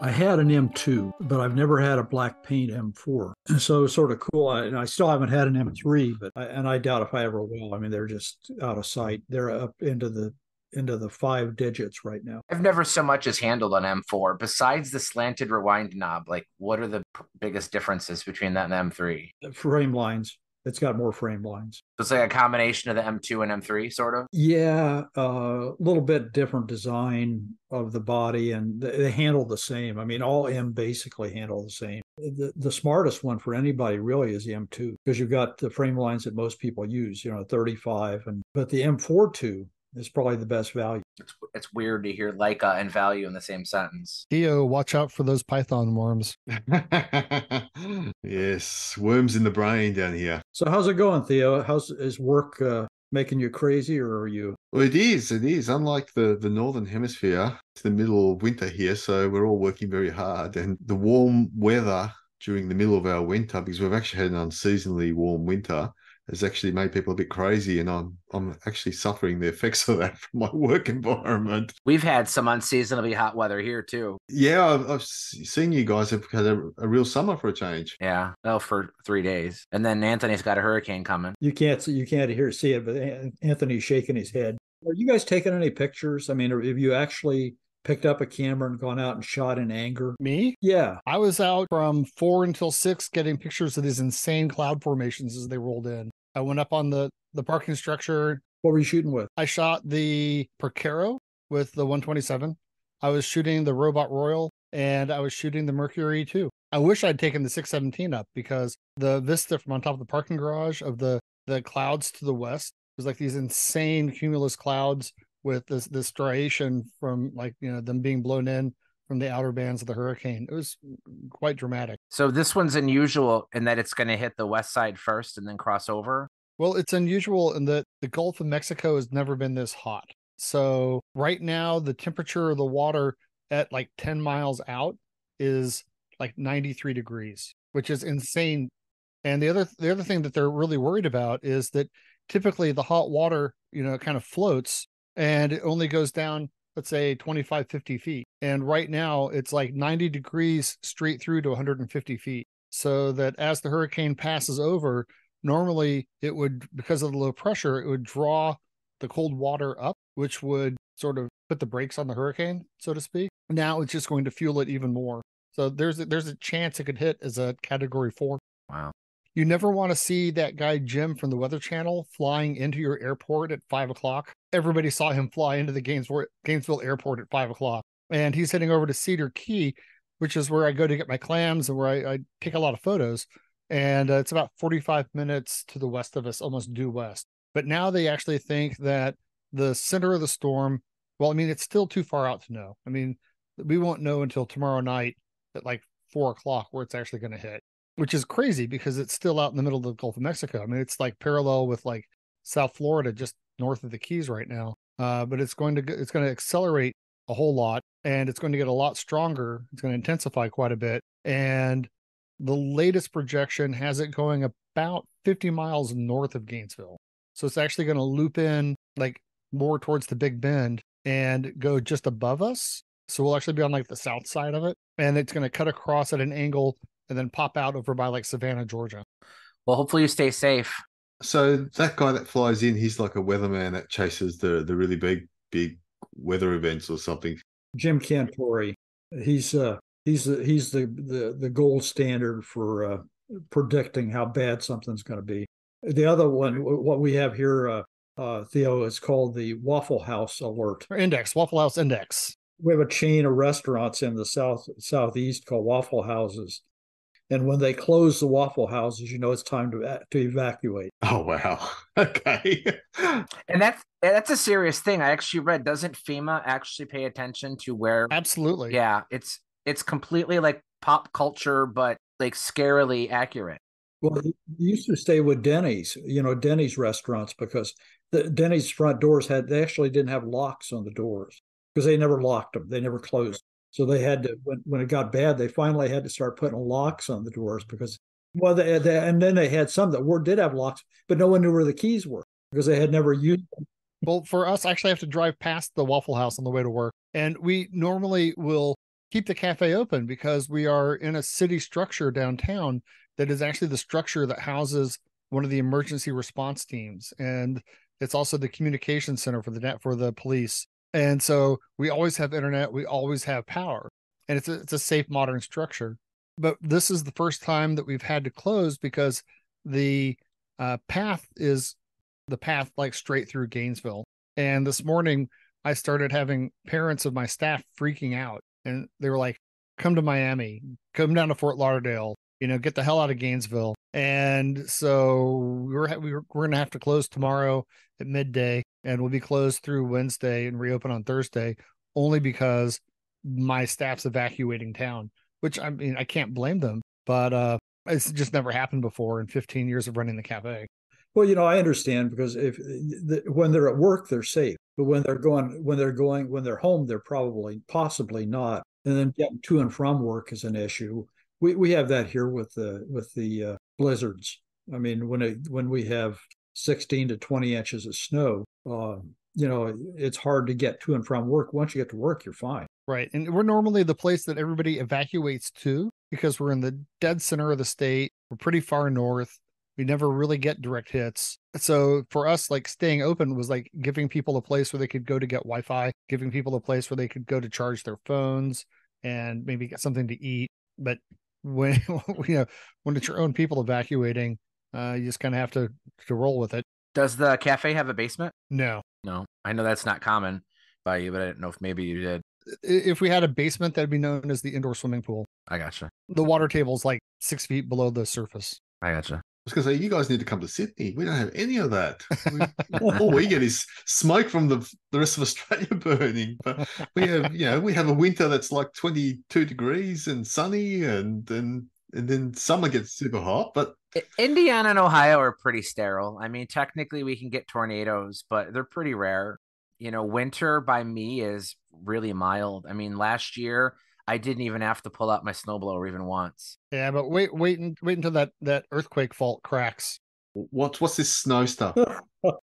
I had an M2, but I've never had a black paint M4. And so it was sort of cool. And I still haven't had an M3, and I doubt if I ever will. I mean, they're just out of sight. They're up into the five digits right now. I've never so much as handled an M4. Besides the slanted rewind knob, like what are the biggest differences between that and the M3? Frame lines. It's got more frame lines. It's like a combination of the M2 and M3, sort of. Yeah, a little bit different design of the body, and they handle the same. I mean, all M basically handle the same. The smartest one for anybody really is the M2 because you've got the frame lines that most people use, 35, but the M42 is probably the best value. It's weird to hear Leica and value in the same sentence. Theo, watch out for those python worms. Yes, worms in the brain down here. So how's it going, Theo? Is work making you crazy, or are you? Well, it is. Unlike the northern hemisphere, it's the middle of winter here, so we're all working very hard. And the warm weather during the middle of our winter, because we've actually had an unseasonably warm winter, has actually made people a bit crazy, and I'm actually suffering the effects of that from my work environment. We've had some unseasonably hot weather here too. Yeah, I've seen you guys have had a real summer for a change. Yeah, well, for 3 days, and then Anthony's got a hurricane coming. You can't see it, but Anthony's shaking his head. Are you guys taking any pictures? I mean, have you actually picked up a camera and gone out and shot in anger? Me? Yeah. I was out from 4 until 6 getting pictures of these insane cloud formations as they rolled in. I went up on the parking structure. What were you shooting with? I shot the Perkeo with the 127. I was shooting the Robot Royal, and I was shooting the Mercury too. I wish I'd taken the 617 up because the vista from on top of the parking garage of the clouds to the west was like these insane cumulus clouds with this striation from them being blown in from the outer bands of the hurricane. It was quite dramatic. So this one's unusual in that it's going to hit the west side first and then cross over. Well, it's unusual in that the Gulf of Mexico has never been this hot. So right now, the temperature of the water at like 10 miles out is like 93 degrees, which is insane. And the other thing that they're really worried about is that typically the hot water, kind of floats and it only goes down, let's say 25, 50 feet. And right now it's like 90 degrees straight through to 150 feet. So that as the hurricane passes over, normally it would, because of the low pressure, it would draw the cold water up, which would sort of put the brakes on the hurricane, so to speak. Now it's just going to fuel it even more. So there's a chance it could hit as a category 4. Wow. You never want to see that guy Jim from the Weather Channel flying into your airport at 5 o'clock. Everybody saw him fly into the Gainesville airport at 5 o'clock. And he's heading over to Cedar Key, which is where I go to get my clams and where I take a lot of photos. And it's about 45 minutes to the west of us, almost due west. But now they actually think that the center of the storm, well, I mean, it's still too far out to know. I mean, we won't know until tomorrow night at like 4 o'clock where it's actually going to hit, which is crazy because it's still out in the middle of the Gulf of Mexico. I mean, it's like parallel with like South Florida, just north of the Keys right now. But it's going to accelerate a whole lot, and it's going to get a lot stronger. It's going to intensify quite a bit. And the latest projection has it going about 50 miles north of Gainesville. So it's actually going to loop in like more towards the Big Bend and go just above us. So we'll actually be on like the south side of it, and it's going to cut across at an angle and then pop out over by like Savannah, Georgia. Well, hopefully you stay safe. So that guy that flies in, he's like a weatherman that chases the really big weather events or something. Jim Cantori. He's the gold standard for predicting how bad something's going to be. The other one, what we have here, Theo, is called the Waffle House Alert. Waffle House Index. We have a chain of restaurants in the southeast called Waffle Houses. And when they close the Waffle Houses, it's time to evacuate. Oh, wow. Okay. And that's a serious thing. I actually read, doesn't FEMA actually pay attention to where? Absolutely. Yeah, it's completely like pop culture, but like scarily accurate. Well, he used to stay with Denny's, Denny's restaurants, because the Denny's front doors they actually didn't have locks on the doors because they never locked them. They never closed. So they had to, when it got bad, they finally had to start putting locks on the doors because, and then they had some that did have locks, but no one knew where the keys were because they had never used them. Well, for us, I actually have to drive past the Waffle House on the way to work. And we normally will keep the cafe open because we are in a city structure downtown that is actually the structure that houses one of the emergency response teams. And it's also the communication center for the police. And so we always have internet. We always have power, and it's a safe, modern structure. But this is the first time that we've had to close because the path is the path like straight through Gainesville. And this morning I started having parents of my staff freaking out, and they were like, come to Miami, come down to Fort Lauderdale, get the hell out of Gainesville. And so we're going to have to close tomorrow at midday, and we'll be closed through Wednesday and reopen on Thursday, only because my staff's evacuating town, which I mean, I can't blame them, but it's just never happened before in 15 years of running the cafe. Well, I understand, because when they're at work, they're safe, but when they're home, they're possibly not. And then getting to and from work is an issue. We have that here with the blizzards. I mean, when we have 16 to 20 inches of snow, it's hard to get to and from work. Once you get to work, you're fine. Right. And we're normally the place that everybody evacuates to because we're in the dead center of the state. We're pretty far north. We never really get direct hits. So for us, like, staying open was like giving people a place where they could go to get Wi-Fi, giving people a place where they could go to charge their phones and maybe get something to eat. But when when it's your own people evacuating, you just kind of have to roll with it. Does the cafe have a basement? No. I know that's not common by you, but I didn't know if maybe you did. If we had a basement, that'd be known as the indoor swimming pool. I gotcha. The water table's like 6 feet below the surface. I gotcha. I was going to say, you guys need to come to Sydney. We don't have any of that. All we get is smoke from the rest of Australia burning. But we have a winter that's like 22 degrees and sunny, and then summer gets super hot. But Indiana and Ohio are pretty sterile. I mean, technically we can get tornadoes, but they're pretty rare. Winter by me is really mild. I mean, last year I didn't even have to pull out my snowblower even once. Yeah, but wait until that earthquake fault cracks. What's this snow stuff?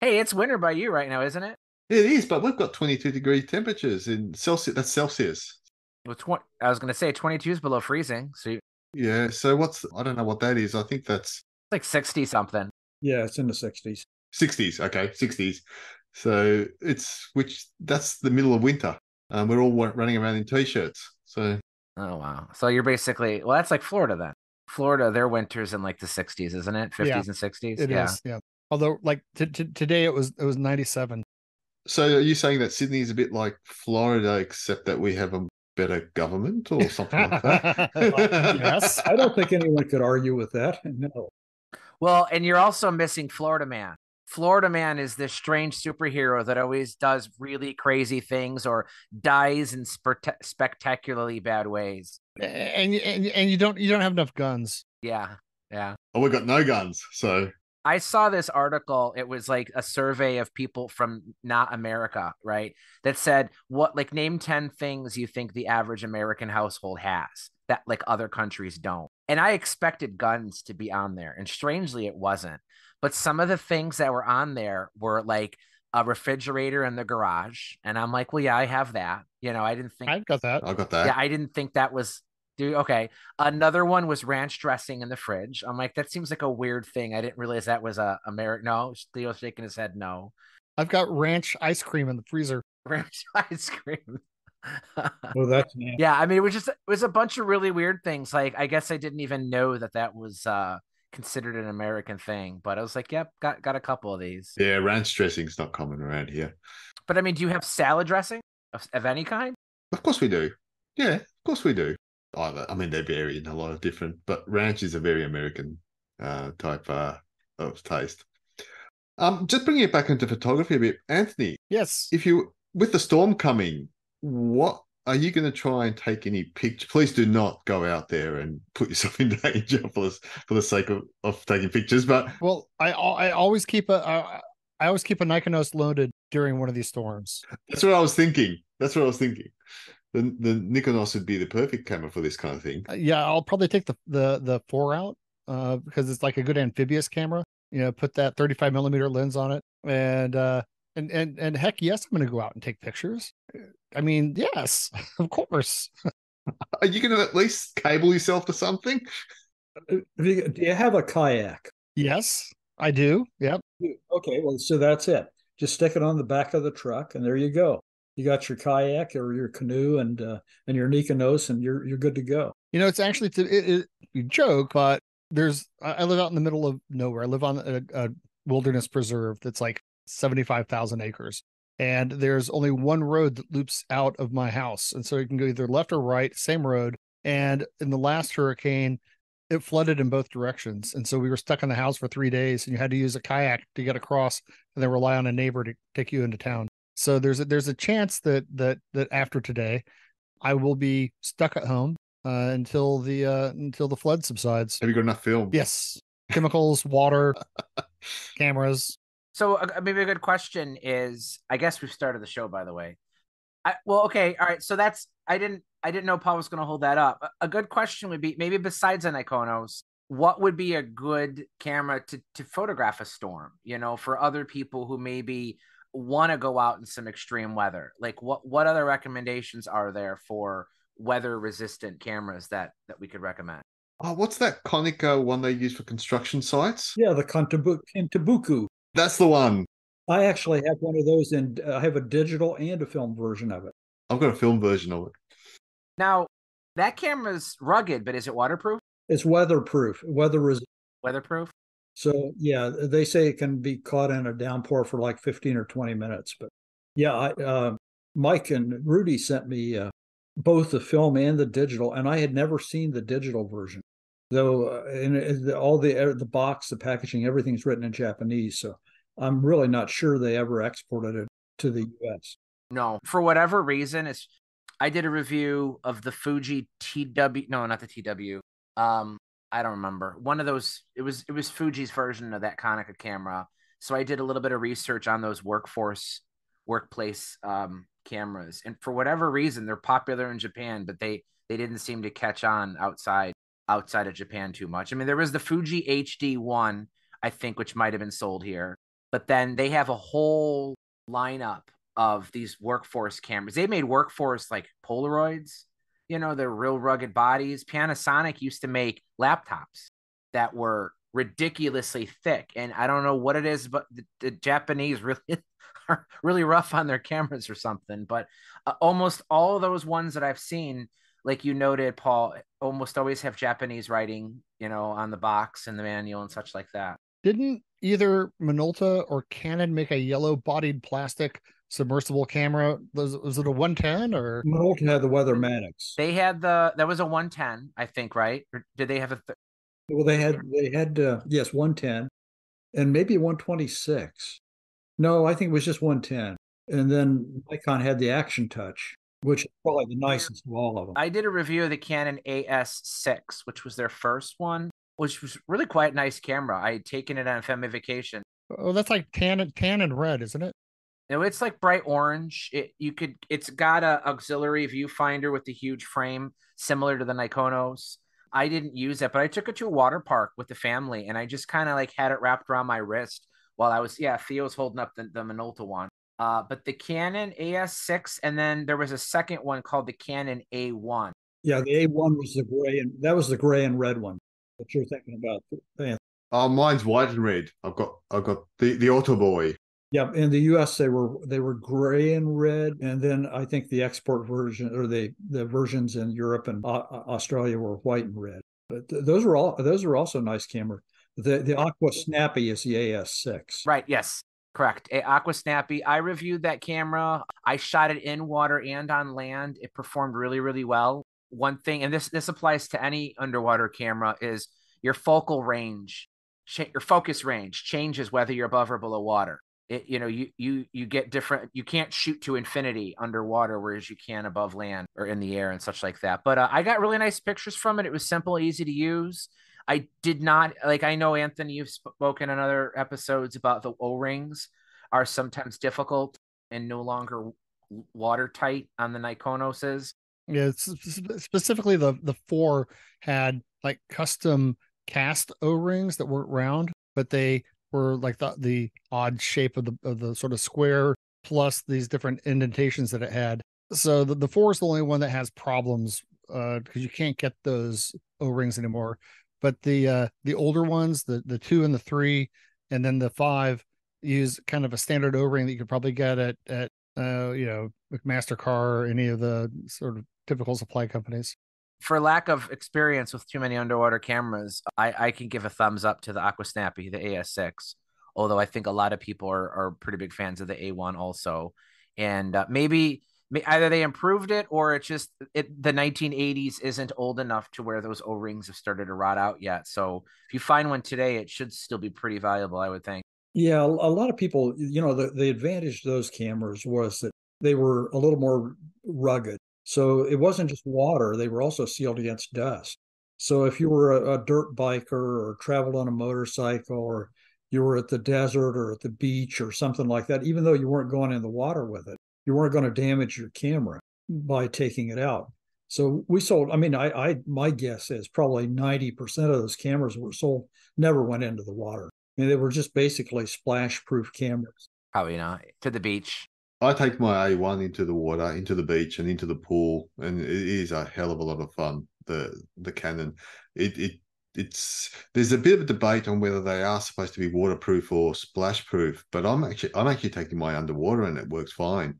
Hey, it's winter by you right now, isn't it? It is, but we've got 22-degree temperatures in Celsius. That's Celsius. Well, I was going to say 22 is below freezing. So yeah. So I don't know what that is. I think that's like 60 something. Yeah, it's in the 60s. 60s. Okay, 60s. So that's the middle of winter. We're all running around in t-shirts. So. Oh, wow. So you're basically, well, that's like Florida then. Florida, their winter's in like the 60s, isn't it? 50s and 60s? It is, yeah. Although, like, today it was 97. So are you saying that Sydney is a bit like Florida, except that we have a better government or something like that? Yes. I don't think anyone could argue with that. No. Well, and you're also missing Florida Man. Florida Man is this strange superhero that always does really crazy things or dies in spectacularly bad ways. And you don't have enough guns. Yeah. Oh, we got no guns. So I saw this article. It was like a survey of people from not America, right? That said, name 10 things you think the average American household has that like other countries don't. And I expected guns to be on there, and strangely it wasn't. But some of the things that were on there were like a refrigerator in the garage. And I'm like, well, yeah, I have that. I didn't think I've got that. I got that. Yeah, I didn't think that was, dude. Okay. Another one was ranch dressing in the fridge. I'm like, that seems like a weird thing. I didn't realize that was a American. No, Theo's shaking his head. No. I've got ranch ice cream in the freezer. Ranch ice cream. Well, that's nasty. Yeah. I mean, it was a bunch of really weird things. Like, I guess I didn't even know that was, considered an American thing, but I was like, yep, got a couple of these. Yeah, ranch dressing's not common around here. But I mean, do you have salad dressing of any kind? Of course we do. Yeah, of course we do. I mean, they vary in a lot of different, but ranch is a very American type of taste. Just bringing it back into photography a bit, Anthony. Yes. With the storm coming, what are you going to try and take any pictures? Please do not go out there and put yourself in danger for the sake of taking pictures. But I always keep a Nikon loaded during one of these storms. That's what I was thinking. The Nikonos would be the perfect camera for this kind of thing. Yeah, I'll probably take the 4 out because it's like a good amphibious camera. Put that 35 millimeter lens on it, and heck yes, I'm going to go out and take pictures. I mean, yes, of course. Are you going to at least cable yourself to something? Do you have a kayak? Yes, I do. Yep. Okay, well, so that's it. Just stick it on the back of the truck, and there you go. You got your kayak or your canoe and your Nikonos, and you're good to go. You know, it's actually you joke, but I live out in the middle of nowhere. I live on a wilderness preserve that's like 75,000 acres. And there's only one road that loops out of my house. And so you can go either left or right, same road. And in the last hurricane, it flooded in both directions. And so we were stuck in the house for 3 days, and you had to use a kayak to get across and then rely on a neighbor to take you into town. So there's a chance that after today, I will be stuck at home until the flood subsides. Have you got enough film? Yes. Chemicals, water, cameras. So maybe a good question is, I guess we've started the show, by the way. Okay, all right. So I didn't know Paul was going to hold that up. A good question would be, maybe besides an Iconos, what would be a good camera to photograph a storm? You know, for other people who maybe want to go out in some extreme weather. Like what other recommendations are there for weather resistant cameras that we could recommend? Oh, what's that Konica one they use for construction sites? Yeah, the Kintabuku. That's the one. I actually have one of those, and I have a digital and a film version of it. I've got a film version of it. Now, that camera's rugged, but is it waterproof? It's weatherproof, Weatherproof? So, yeah, they say it can be caught in a downpour for like 15 or 20 minutes. But yeah, Mike and Rudy sent me both the film and the digital, and I had never seen the digital version. Though all the box, the packaging, everything's written in Japanese. So I'm really not sure they ever exported it to the US. No, for whatever reason, I did a review of the Fuji TW. No, not the TW. I don't remember. One of those. It was Fuji's version of that Konica camera. So I did a little bit of research on those workplace cameras, and for whatever reason, they're popular in Japan, but they didn't seem to catch on outside of Japan too much. I mean, there was the Fuji HD1, I think, which might have been sold here, but then they have a whole lineup of these workforce cameras. They made workforce like Polaroids, you know, they're real rugged bodies. Panasonic used to make laptops that were ridiculously thick. And I don't know what it is, but the Japanese really are really rough on their cameras or something. But almost all those ones that I've seen, like you noted, Paul, almost always have Japanese writing, you know, on the box and the manual and such like that. Didn't either Minolta or Canon make a yellow-bodied plastic submersible camera? Was it a 110 or? Minolta had the Weathermanics. They had that was a 110, I think, right? Or did they have a? Well, they had yes, 110 and maybe 126. No, I think it was just 110. And then Nikon had the Action Touch, which is probably the nicest of all of them. I did a review of the Canon AS6, which was their first one, which was really quite a nice camera. I had taken it on a family vacation. Oh, that's like tan and red, isn't it? No, it's like bright orange. It's got a auxiliary viewfinder with the huge frame, similar to the Nikonos. I didn't use it, but I took it to a water park with the family, and I just kind of like had it wrapped around my wrist while I was, Theo's holding up the Minolta one. But the Canon AS6, and then there was a second one called the Canon A1. Yeah, the A1 was the gray, and that was the gray and red one that you're thinking about. Yeah. Oh, mine's white and red. I've got the Auto Boy. Yeah, in the US they were gray and red, and then I think the export version or the versions in Europe and Australia were white and red. But those are also nice cameras. The Aqua Snappy is the AS6. Right. Yes. Correct. Aqua Snappy. I reviewed that camera. I shot it in water and on land. It performed really, really well. One thing, and this applies to any underwater camera, is your focal range, your focus range changes whether you're above or below water. You get different. You can't shoot to infinity underwater, whereas you can above land or in the air and such like that. But I got really nice pictures from it. It was simple, easy to use. I did not I know, Anthony, you've spoken in other episodes about the O-rings are sometimes difficult and no longer watertight on the Nikonoses. Yeah, specifically the 4 had like custom cast O-rings that weren't round, but they were like the odd shape of the sort of square plus these different indentations that it had. So the 4 is the only one that has problems because you can't get those O-rings anymore. But the older ones, the 2 and the 3, and then the 5, use kind of a standard O-ring that you could probably get at MasterCar or any of the sort of typical supply companies. For lack of experience with too many underwater cameras, I can give a thumbs up to the Aquasnappy, the AS6. Although I think a lot of people are pretty big fans of the A1 also, and maybe either they improved it or it's just the 1980s isn't old enough to where those O-rings have started to rot out yet. So if you find one today, it should still be pretty valuable, I would think. Yeah, a lot of people, the advantage of those cameras was that they were a little more rugged. So it wasn't just water, they were also sealed against dust. So if you were a dirt biker or traveled on a motorcycle, or you were at the desert or at the beach or something like that, even though you weren't going in the water with it, you weren't going to damage your camera by taking it out. So we sold, my guess is probably 90% of those cameras were sold, never went into the water. I mean, they were just basically splash-proof cameras. Probably not. To the beach. I take my A1 into the water, into the beach, and into the pool, and it is a hell of a lot of fun. The Canon, it's there's a bit of a debate on whether they are supposed to be waterproof or splash-proof, but I'm actually taking my underwater, and it works fine.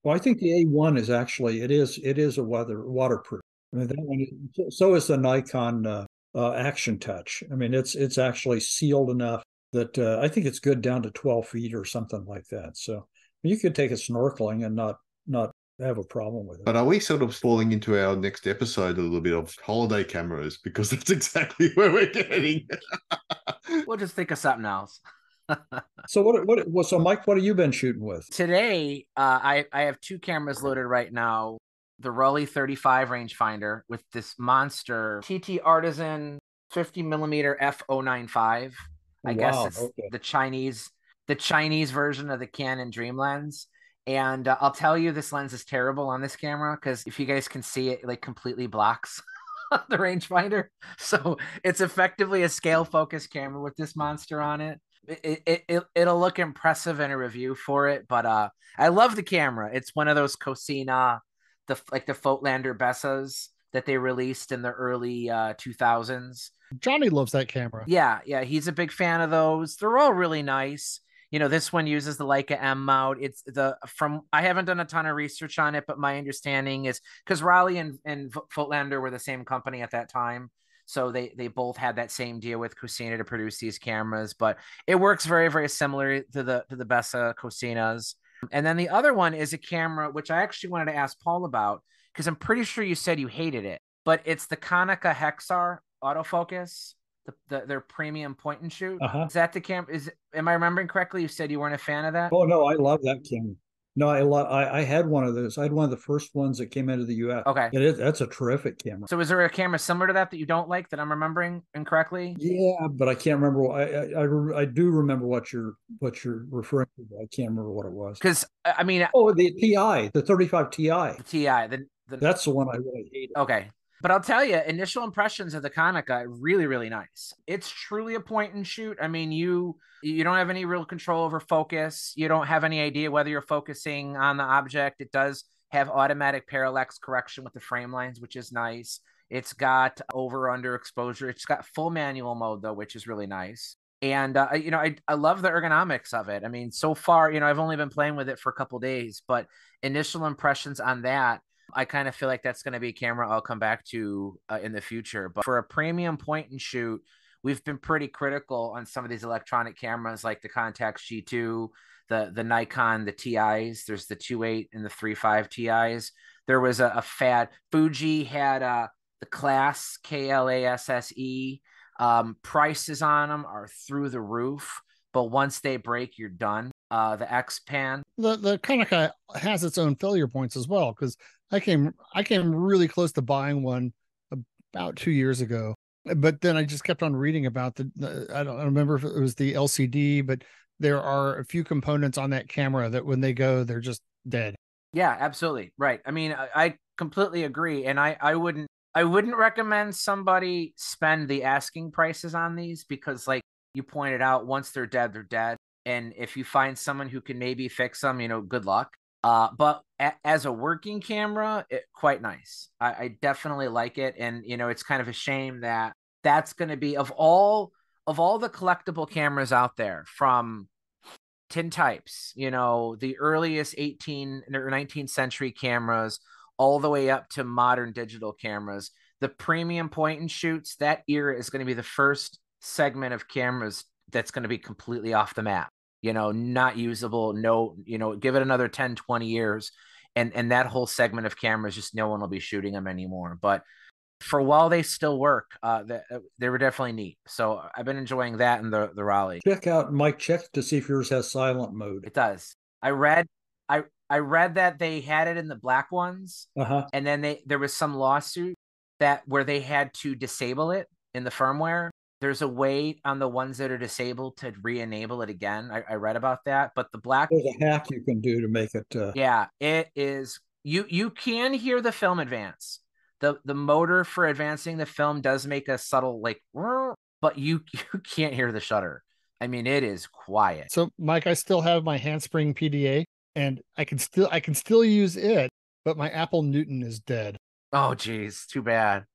Well, I think the A1 is actually it is a waterproof. I mean, that one. So is the Nikon Action Touch. I mean, it's actually sealed enough that I think it's good down to 12 feet or something like that. So you could take it snorkeling and not have a problem with it. But are we sort of falling into our next episode a little bit of holiday cameras, because that's exactly where we're getting? We'll just think of something else. So Mike, what have you been shooting with today? I have 2 cameras loaded right now. The Raleigh 35 rangefinder with this monster TT Artisan 50 millimeter f095. I guess it's okay. the Chinese version of the Canon Dream lens. And I'll tell you, this lens is terrible on this camera because if you guys can see it, like completely blocks the rangefinder. So it's effectively a scale focus camera with this monster on it. It'll look impressive in a review for it, but I love the camera. It's one of those Cosina, the Voigtländer Bessas that they released in the early 2000s. Johnny loves that camera. Yeah, he's a big fan of those. They're all really nice. This one uses the Leica M mount. I haven't done a ton of research on it, but my understanding is because Raleigh and Voigtländer were the same company at that time. So they both had that same deal with Cosina to produce these cameras, but it works very, very similar to the Bessa Cosinas. And then the other one is a camera, which I actually wanted to ask Paul about, because I'm pretty sure you said you hated it, but it's the Konica Hexar autofocus. Their premium point and shoot. Is that the camera? Am I remembering correctly? You said you weren't a fan of that? Oh no, I love that camera. No, I had one of those. I had one of the first ones that came into the US. Okay. That's a terrific camera. So is there a camera similar to that you don't like that I'm remembering incorrectly? Yeah, but I can't remember. I do remember what you're referring to. I can't remember what it was. Because I mean, the TI, the 35 Ti. The TI. That's the one I really hated. Okay. But I'll tell you, initial impressions of the Konica, really, really nice. It's truly a point and shoot. I mean, you don't have any real control over focus. You don't have any idea whether you're focusing on the object. It does have automatic parallax correction with the frame lines, which is nice. It's got over/under exposure. It's got full manual mode though, which is really nice. And I love the ergonomics of it. I mean, so far, I've only been playing with it for a couple of days, but initial impressions on that, I kind of feel like that's going to be a camera I'll come back to in the future. But for a premium point and shoot, we've been pretty critical on some of these electronic cameras like the Contax G2, the Nikon, the TIs. There's the 2.8 and the 3.5 TIs. There was a fad. Fuji had the Class, KLASSE. Prices on them are through the roof, but once they break, you're done. The X-Pan. The Konica has its own failure points as well, because I came really close to buying one about 2 years ago, but then I just kept on reading about I don't remember if it was the LCD, but there are a few components on that camera that when they go, they're just dead. Yeah, absolutely. Right. I mean, I completely agree. And I wouldn't recommend somebody spend the asking prices on these because like you pointed out, once they're dead, they're dead. And if you find someone who can maybe fix them, good luck. But as a working camera, quite nice. I definitely like it. And, it's kind of a shame that that's going to be of all the collectible cameras out there, from tintypes, the earliest 18th or 19th century cameras, all the way up to modern digital cameras. The premium point and shoots, that era is going to be the first segment of cameras that's going to be completely off the map, not usable. No, give it another 10, 20 years. And that whole segment of cameras, just no one will be shooting them anymore. But for while they still work, they were definitely neat. So I've been enjoying that in the Raleigh. Check to see if yours has silent mode. It does. I read that they had it in the black ones, and then there was some lawsuit where they had to disable it in the firmware. There's a way on the ones that are disabled to re-enable it again. I read about that, but the black, there's a hack you can do to make it. Yeah, it is. You can hear the film advance. The motor for advancing the film does make a subtle but you can't hear the shutter. I mean, it is quiet. So, Mike, I still have my handspring PDA, and I can still use it, but my Apple Newton is dead. Oh, geez, too bad.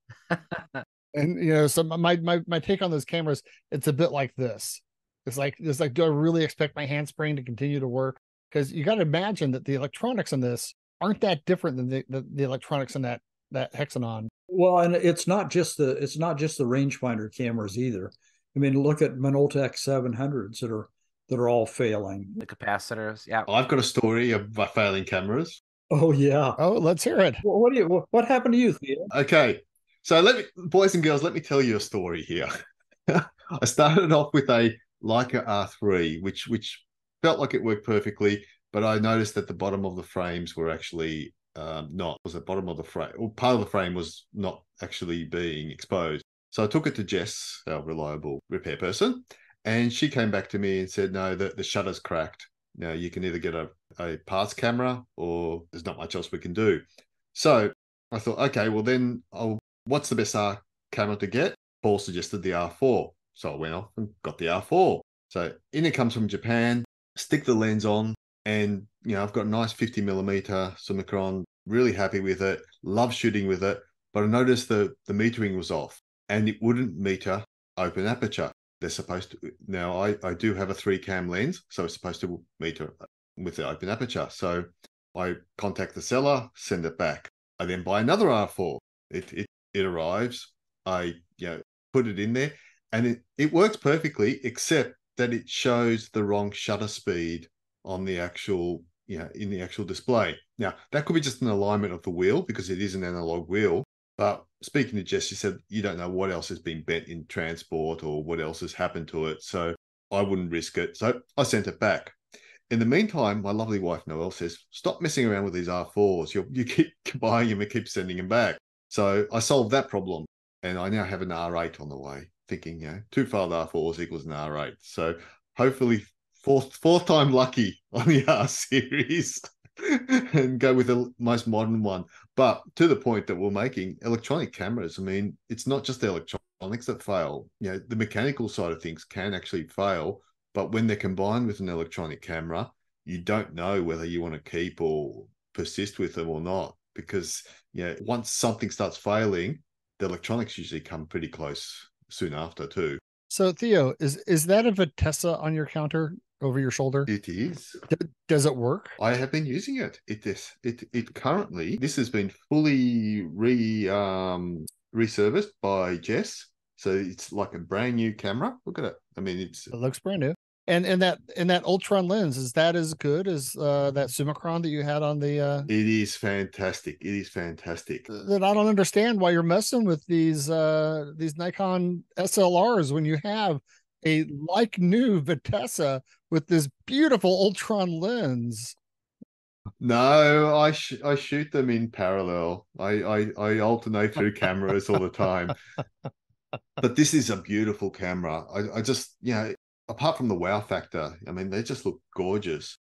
And so my take on those cameras, it's a bit like this. It's like, do I really expect my handspring to continue to work? Because you got to imagine that the electronics in this aren't that different than the electronics in that Hexanon. Well, and it's not just the rangefinder cameras either. I mean, look at Minolta X700s that are all failing. The capacitors, yeah. I've got a story of my failing cameras. Oh yeah. Oh, let's hear it. What happened to you, Theo? Okay, so boys and girls, let me tell you a story here. I started off with a Leica R3, which felt like it worked perfectly, but I noticed that the bottom of the frames were actually the bottom of the frame, or part of the frame was not actually being exposed. So I took it to Jess, our reliable repair person, and she came back to me and said, no, the shutter's cracked. Now you can either get a parts camera or there's not much else we can do. So I thought, okay, well then what's the best camera to get? Paul suggested the R4. So I went off and got the R4. So in it comes from Japan, stick the lens on, and I've got a nice 50mm Summicron, really happy with it, love shooting with it, but I noticed the metering was off and it wouldn't meter open aperture. They're supposed to. Now I do have a 3-cam lens, so it's supposed to meter with the open aperture. So I contact the seller, send it back. I then buy another R4. It arrives. I put it in there, and it works perfectly, except that it shows the wrong shutter speed on the actual in the actual display. Now that could be just an alignment of the wheel because it is an analog wheel. But speaking to Jess, she said you don't know what else has been bent in transport or what else has happened to it. So I wouldn't risk it. So I sent it back. In the meantime, my lovely wife Noelle says, stop messing around with these R4s. You keep buying them and keep sending them back. So I solved that problem. And I now have an R8 on the way, thinking, 2 failed R4s equals an R8. So hopefully fourth time lucky on the R series and go with the most modern one. But to the point that we're making, electronic cameras, I mean, it's not just the electronics that fail. The mechanical side of things can actually fail, but when they're combined with an electronic camera, you don't know whether you want to keep or persist with them or not, because once something starts failing, the electronics usually come pretty close soon after too. So Theo, is that a Vitessa on your counter over your shoulder? It is. Does it work? I have been using it. It currently, this has been fully reserviced by Jess. So it's like a brand new camera. Look at it. I mean, it looks brand new. And that Ultron lens, is that as good as that Summicron that you had on the? It is fantastic. It is fantastic. Then I don't understand why you're messing with these Nikon SLRs when you have a like new Vitessa with this beautiful Ultron lens. No, I shoot them in parallel. I alternate through cameras all the time. But this is a beautiful camera. I just apart from the wow factor, I mean, they just look gorgeous.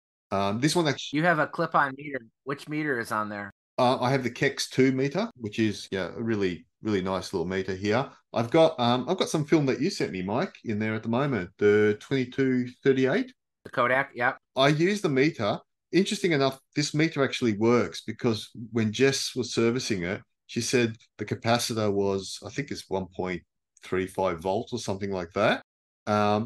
This one actually, you have a clip-on meter. Which meter is on there? I have the Kex 2 meter, which is a really nice little meter here. I've got some film that you sent me, Mike, in there at the moment, the 2238. The Kodak, yeah. I use the meter. interesting enough, this meter actually works because when Jess was servicing it, she said the capacitor was, I think it's 1.35 volts or something like that.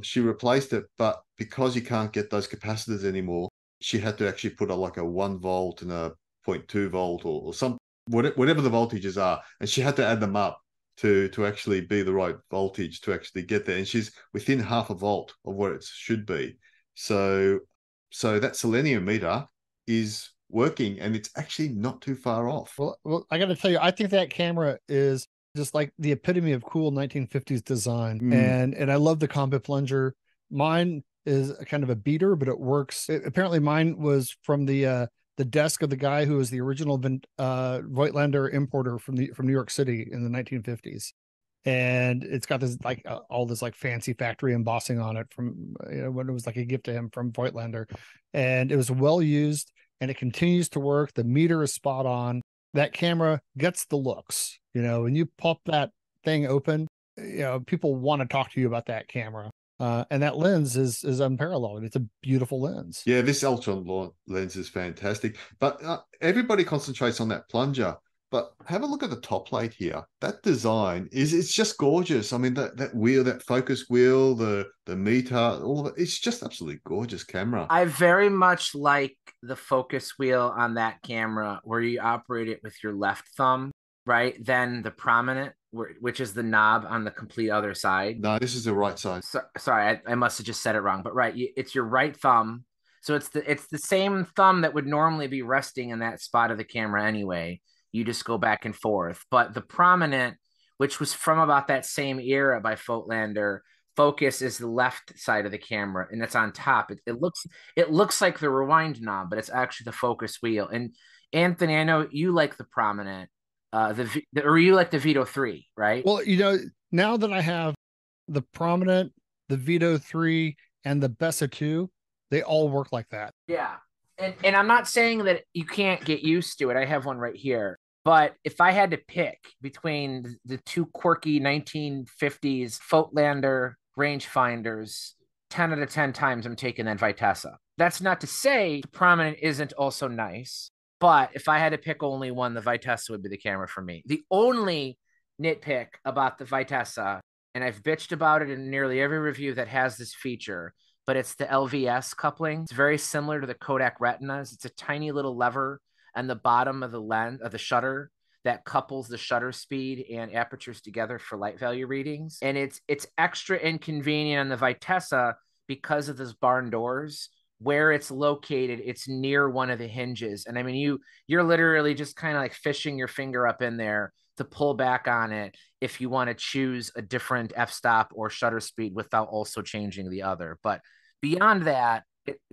She replaced it, but because you can't get those capacitors anymore, she had to actually put like a 1 volt and a 0.2 volt or some whatever the voltages are, and she had to add them up to actually be the right voltage to actually get there. And she's within half a volt of what it should be. So that selenium meter is working, and it's actually not too far off. Well, I got to tell you, I think that camera is just like the epitome of cool 1950s design. And I love the combi plunger. Mine is a kind of a beater, but it works. Apparently mine was from the desk of the guy who was the original Voigtländer importer from New York City in the 1950s. And it's got this like all this like fancy factory embossing on it from when it was like a gift to him from Voigtländer. And it was well used, and it continues to work. The meter is spot on. That camera gets the looks. When you pop that thing open, people want to talk to you about that camera. And that lens is unparalleled. It's a beautiful lens. Yeah, this ultra lens is fantastic. But everybody concentrates on that plunger. But have a look at the top plate here. That design it's just gorgeous. I mean, that wheel, that focus wheel, the meter, all of it, it's just absolutely gorgeous camera. I very much like the focus wheel on that camera where you operate it with your left thumb, right? Then the prominent, which is the knob on the complete other side. No, this is the right side. Sorry, I must have just said it wrong. But right, it's your right thumb. So it's the same thumb that would normally be resting in that spot of the camera anyway. You just go back and forth. But the prominent, which was from about that same era by Voigtländer, focus is the left side of the camera, and it's on top. It looks like the rewind knob, but it's actually the focus wheel. And Anthony, I know you like the prominent, or you like the Vito 3, right? Well, now that I have the prominent, the Vito 3, and the Bessa 2, they all work like that. Yeah. And I'm not saying that you can't get used to it. I have one right here. But if I had to pick between the two quirky 1950s Voigtländer rangefinders, 10 out of 10 times I'm taking that Vitessa. That's not to say the prominent isn't also nice. But if I had to pick only one, the Vitessa would be the camera for me. The only nitpick about the Vitessa, and I've bitched about it in nearly every review that has this feature, but it's the LVS coupling. It's very similar to the Kodak Retinas. It's a tiny little lever on the bottom of the lens of the shutter that couples the shutter speed and apertures together for light value readings. And it's extra inconvenient on the Vitessa because of those barn doors. Where it's located, it's near one of the hinges. And I mean, you're literally just kind of like fishing your finger up in there to pull back on it if you want to choose a different f-stop or shutter speed without also changing the other. But beyond that,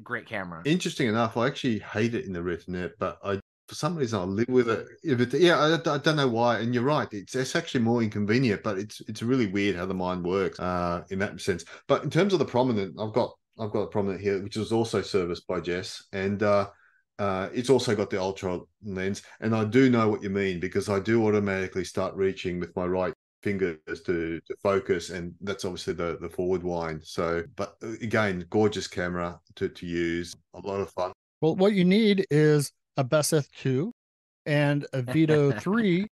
great camera. Interesting enough, I actually hate it in the Retina, but for some reason I live with it. I don't know why. And you're right, it's actually more inconvenient, but it's really weird how the mind works in that sense. But in terms of the prominent, I've got a prominent here, which is also serviced by Jess, and it's also got the ultra lens. And I do know what you mean, because I do automatically start reaching with my right fingers to focus, and that's obviously the forward wind. So, but again, gorgeous camera to use, a lot of fun. Well, what you need is a Bessa 2 and a Vito 3,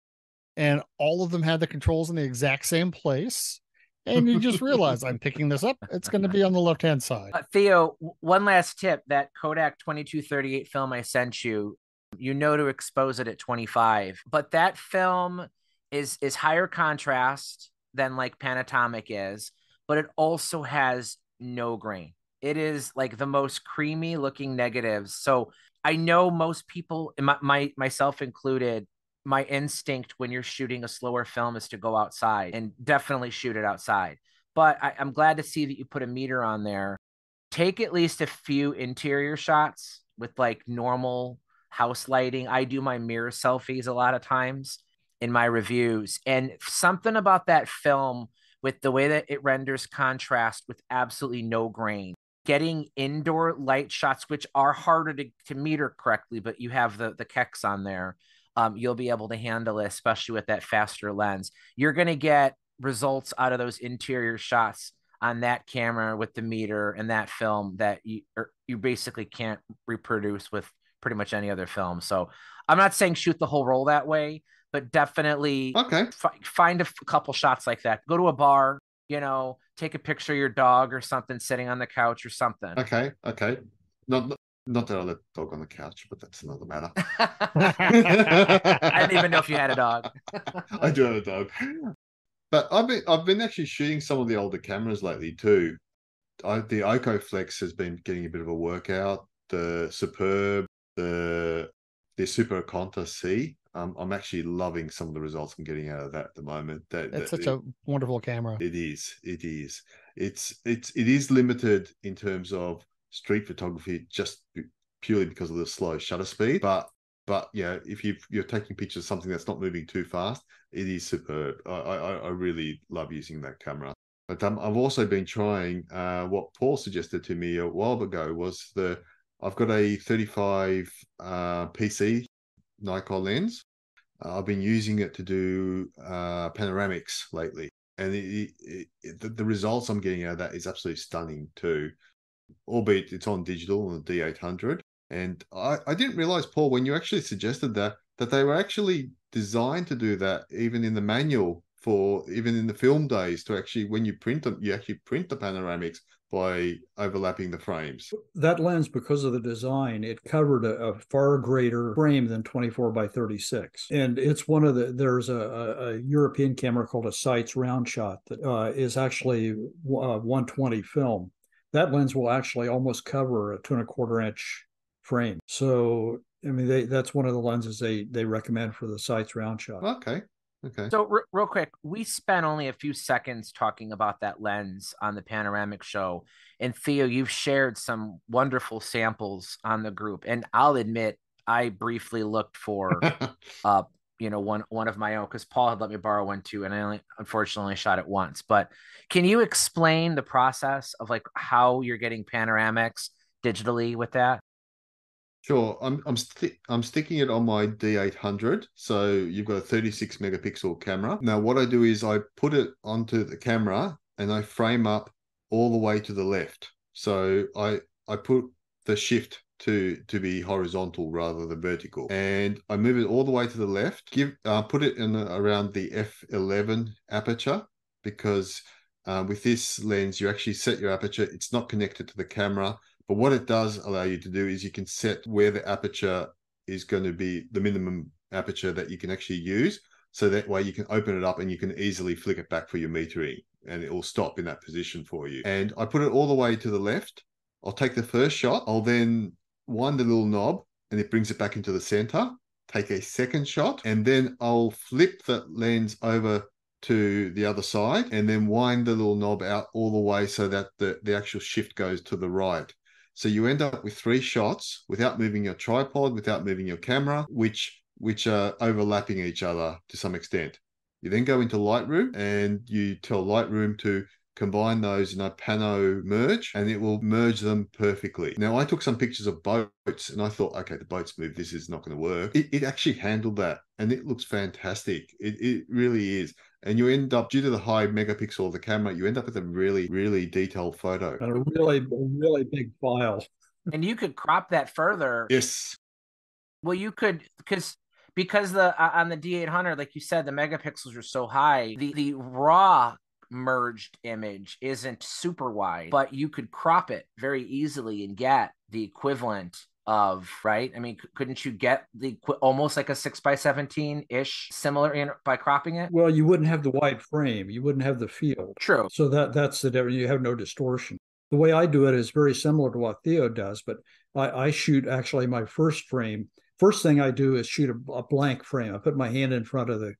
and all of them had the controls in the exact same place. And you just realize I'm picking this up. It's going to be on the left-hand side. Theo, one last tip. That Kodak 2238 film I sent you, to expose it at 25. But that film is higher contrast than like Panatomic is, but it also has no grain. It is like the most creamy looking negatives. So I know most people, myself included, my instinct when you're shooting a slower film is to go outside, and definitely shoot it outside. But I'm glad to see that you put a meter on there. Take at least a few interior shots with like normal house lighting. I do my mirror selfies a lot of times in my reviews, and something about that film with the way that it renders contrast with absolutely no grain. Getting indoor light shots, which are harder to meter correctly, but you have the Kex on there. You'll be able to handle it, especially with that faster lens. You're going to get results out of those interior shots on that camera with the meter and that film that you basically can't reproduce with pretty much any other film. So I'm not saying shoot the whole roll that way, but definitely Okay. find a couple shots like that. Go to a bar, take a picture of your dog or something sitting on the couch or something. Okay. Not that I let the dog on the couch, but that's another matter. I didn't even know if you had a dog. I do have a dog. But I've been actually shooting some of the older cameras lately too. The Oco Flex has been getting a bit of a workout. The Superb, the Super Conta C. I'm actually loving some of the results I'm getting out of that at the moment. It's such a wonderful camera. It is. It is limited in terms of street photography, just purely because of the slow shutter speed. But yeah, if you're taking pictures of something that's not moving too fast, it is superb. I really love using that camera. But I've also been trying what Paul suggested to me a while ago was I've got a 35 PC Nikon lens. I've been using it to do panoramics lately, and the results I'm getting out of that is absolutely stunning too. Albeit it's on digital on the D800, and I didn't realize, Paul, when you actually suggested that they were actually designed to do that, even in the manual even in the film days, to actually, when you print them, you actually print the panoramics by overlapping the frames. That lens, because of the design, it covered a far greater frame than 24-36. And it's there's a European camera called a Sights round shot that is actually 120 film. That lens will actually almost cover a 2.25 inch frame. So, I mean, that's one of the lenses they recommend for the Sights round shot. Okay. So real quick, we spent only a few seconds talking about that lens on the panoramic show. And Theo, you've shared some wonderful samples on the group. And I'll admit, I briefly looked for, one of my own, because Paul had let me borrow one too. And I unfortunately shot it once. But can you explain the process of like how you're getting panoramics digitally with that? Sure. I'm sticking it on my D800. So you've got a 36 megapixel camera. Now what I do is I put it onto the camera and I frame up all the way to the left. So I put the shift to be horizontal rather than vertical, and I move it all the way to the left. Put it in around the f11 aperture, because with this lens you actually set your aperture. It's not connected to the camera. But what it does allow you to do is you can set where the aperture is going to be, the minimum aperture that you can actually use. So that way you can open it up and you can easily flick it back for your metering, and it will stop in that position for you. And I put it all the way to the left. I'll take the first shot. I'll then wind the little knob and it brings it back into the center. Take a second shot, and then I'll flip the lens over to the other side and then wind the little knob out all the way so that the actual shift goes to the right. So you end up with 3 shots without moving your tripod, without moving your camera, which are overlapping each other to some extent. You then go into Lightroom and you tell Lightroom to combine those in a pano merge, and it will merge them perfectly. Now, I took some pictures of boats and I thought, okay, the boat's moved. This is not going to work. It actually handled that, and it looks fantastic. It really is. And you end up, due to the high megapixel of the camera, you end up with a really, really detailed photo. And a really big file. And you could crop that further. Yes. Well, you could, because on the D800, like you said, the megapixels are so high. The raw merged image isn't super wide, but you could crop it very easily and get the equivalent of, right? I mean, couldn't you get almost like a 6x17 ish similar by cropping it? Well, you wouldn't have the wide frame, you wouldn't have the field. True. So that's the difference. You have no distortion. The way I do it is very similar to what Theo does, but I shoot actually my first frame. First thing I do is shoot a blank frame. I put my hand in front of the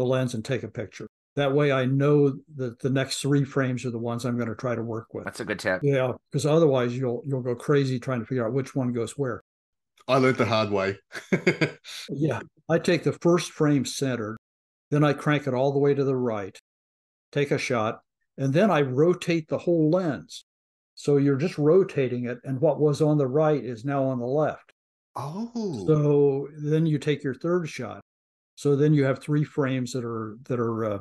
lens and take a picture. That way I know that the next 3 frames are the ones I'm going to try to work with. That's a good tip. Yeah, because otherwise you'll go crazy trying to figure out which one goes where. I learned the hard way. Yeah, I take the first frame centered, then I crank it all the way to the right, take a shot, and then I rotate the whole lens. So you're just rotating it, and what was on the right is now on the left. Oh. So then you take your third shot. So then you have 3 frames that are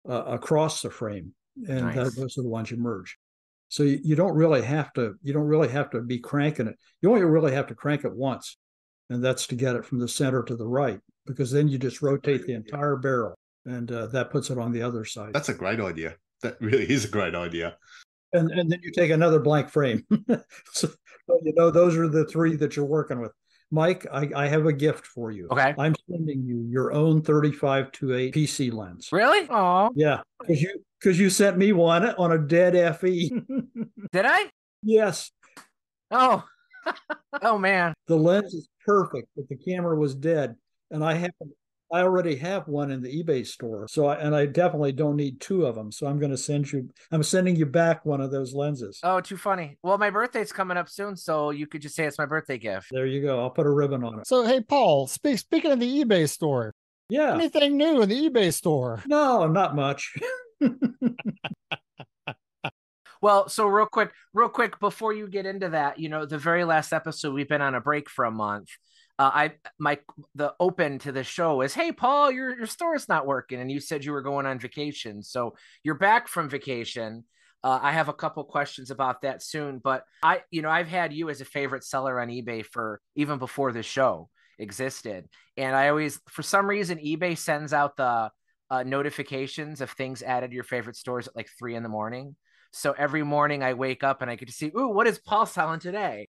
across the frame, and nice. Those are the ones you merge. So you don't really have to be cranking it. You only really have to crank it once, and that's to get it from the center to the right, because then you just rotate the entire barrel, and that puts it on the other side. That's a great idea. That really is a great idea. And then you take another blank frame. So, those are the three that you're working with. Mike, I have a gift for you. Okay. I'm sending you your own 35-8 PC lens. Really? Oh. Yeah, because you sent me one on a dead FE. Did I? Yes. Oh. Oh man. The lens is perfect, but the camera was dead, and I already have one in the eBay store. So I definitely don't need two of them. So I'm sending you back one of those lenses. Oh, too funny. Well, my birthday's coming up soon, so you could just say it's my birthday gift. There you go. I'll put a ribbon on it. So, hey, Paul, speaking of the eBay store, yeah. Anything new in the eBay store? No, not much. Well, so real quick, before you get into that, the very last episode, we've been on a break for a month. The open to the show is, hey, Paul, your store's not working. And you said you were going on vacation. So you're back from vacation. I have a couple questions about that soon, but I've had you as a favorite seller on eBay for even before the show existed. And I always, for some reason, eBay sends out the notifications of things added to your favorite stores at like 3 a.m. So every morning I wake up and I get to see, ooh, what is Paul selling today?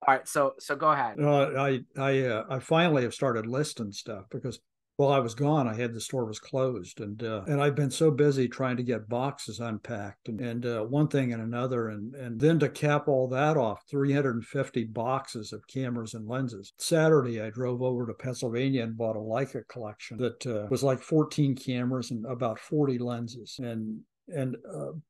All right, so go ahead. I finally have started listing stuff because while I was gone, the store was closed, and I've been so busy trying to get boxes unpacked and one thing and another, and then to cap all that off, 350 boxes of cameras and lenses. Saturday, I drove over to Pennsylvania and bought a Leica collection that was like 14 cameras and about 40 lenses, and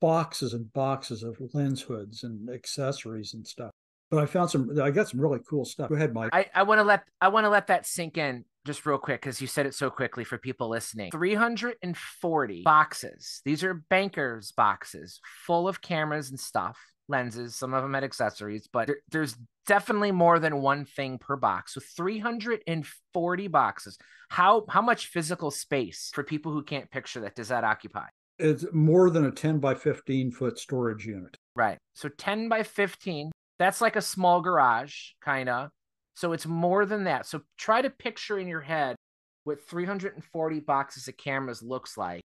boxes and boxes of lens hoods and accessories and stuff. But I got some really cool stuff. Go ahead, Mike. I want to let that sink in just real quick because you said it so quickly for people listening. 340 boxes. These are bankers boxes full of cameras and stuff, lenses. Some of them had accessories, but there's definitely more than one thing per box. So 340 boxes. How much physical space for people who can't picture that does that occupy? It's more than a 10 by 15 foot storage unit. Right. So 10 by 15. That's like a small garage, kind of. So it's more than that. So try to picture in your head what 340 boxes of cameras looks like.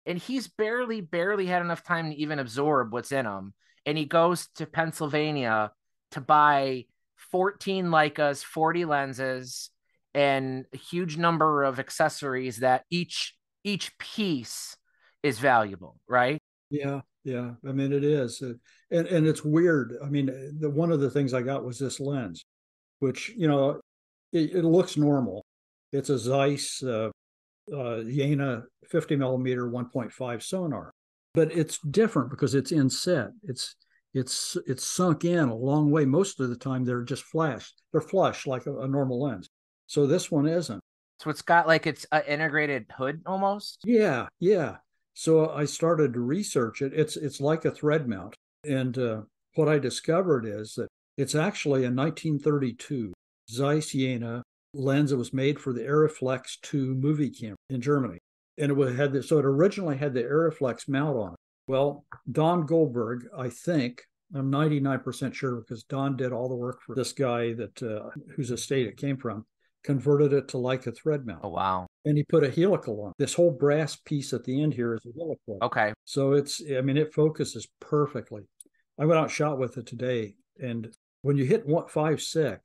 And he's barely had enough time to even absorb what's in them. And he goes to Pennsylvania to buy 14 Leicas, 40 lenses, and a huge number of accessories that each piece is valuable, right? Yeah. I mean, it is. And it's weird. I mean, one of the things I got was this lens, which, it looks normal. It's a Zeiss Jena 50 millimeter 1.5 sonar, but it's different because it's inset. It's sunk in a long way. Most of the time they're just flash. They're flush like a normal lens. So this one isn't. So it's got like it's an integrated hood almost. Yeah. So I started to research it. It's like a thread mount. And what I discovered is that it's actually a 1932 Zeiss Jena lens that was made for the Aeroflex 2 movie camera in Germany. And it originally had the Aeroflex mount on it. Well, Don Goldberg, I think, I'm 99% sure because Don did all the work for this guy whose estate it came from, converted it to like a thread mount. Oh, wow. And he put a helical on. This whole brass piece at the end here is a helical. Okay. So it focuses perfectly. I went out and shot with it today. And when you hit 5.6,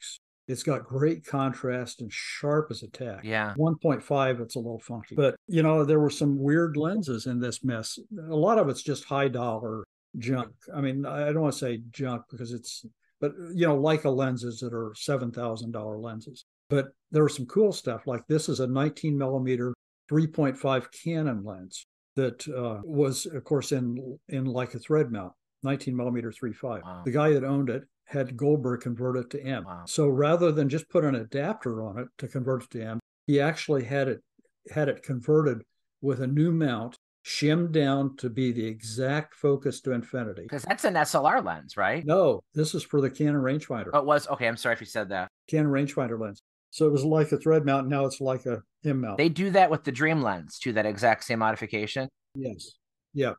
it's got great contrast and sharp as a tack. Yeah. 1.5, it's a little funky. But, there were some weird lenses in this mess. A lot of it's just high dollar junk. I mean, I don't want to say junk because but Leica lenses that are $7,000 lenses. But there was some cool stuff. Like this is a 19 millimeter 3.5 Canon lens that was, of course, in like a thread mount, 19 millimeter 3.5. Wow. The guy that owned it had Goldberg convert it to M. Wow. So rather than just put an adapter on it to convert it to M, he actually had it converted with a new mount, shimmed down to be the exact focus to infinity. Because that's an SLR lens, right? No, this is for the Canon rangefinder. Oh, it was? Okay, I'm sorry if you said that. Canon rangefinder lens. So it was like a thread mount. Now it's like a M mount. They do that with the Dream lens too, that exact same modification. Yes. Yeah.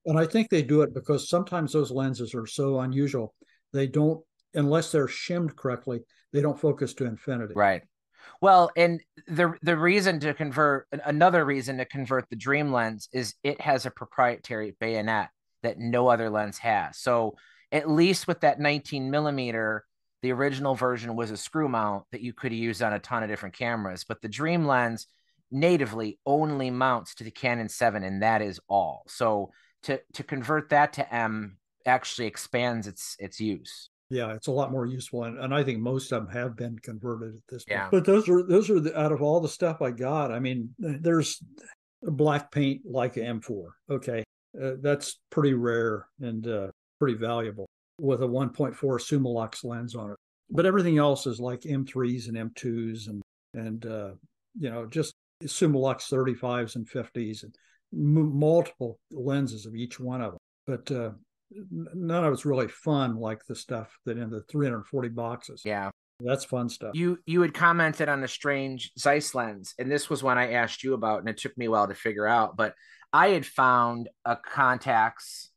And I think they do it because sometimes those lenses are so unusual. They don't, unless they're shimmed correctly, they don't focus to infinity. Right. Well, and the reason to convert, another reason to convert the Dream lens is it has a proprietary bayonet that no other lens has. So at least with that 19 millimeter, the original version was a screw mount that you could use on a ton of different cameras, but the Dream lens natively only mounts to the Canon 7, and that is all. So to convert that to M actually expands its use. Yeah, it's a lot more useful, and I think most of them have been converted at this point. Yeah. But those are out of all the stuff I got. I mean, there's a black paint like M4. Okay, that's pretty rare and pretty valuable with a 1.4 Summilux lens on it. But everything else is like M3s and M2s and just Summilux 35s and 50s and multiple lenses of each one of them. But none of it's really fun like the stuff that in the 340 boxes. Yeah. That's fun stuff. You had commented on the strange Zeiss lens, and this was one I asked you about, and it took me a while to figure out. But I had found a Contax,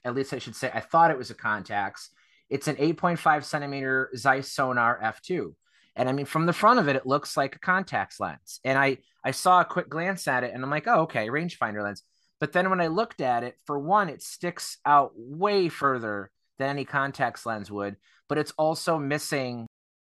at least I should say, I thought it was a Contax. It's an 8.5 centimeter Zeiss Sonar f2. And I mean, from the front of it, it looks like a Contax lens. And I saw a quick glance at it, and I'm like, oh, okay, rangefinder lens. But then when I looked at it, for one, it sticks out way further than any Contax lens would, but it's also missing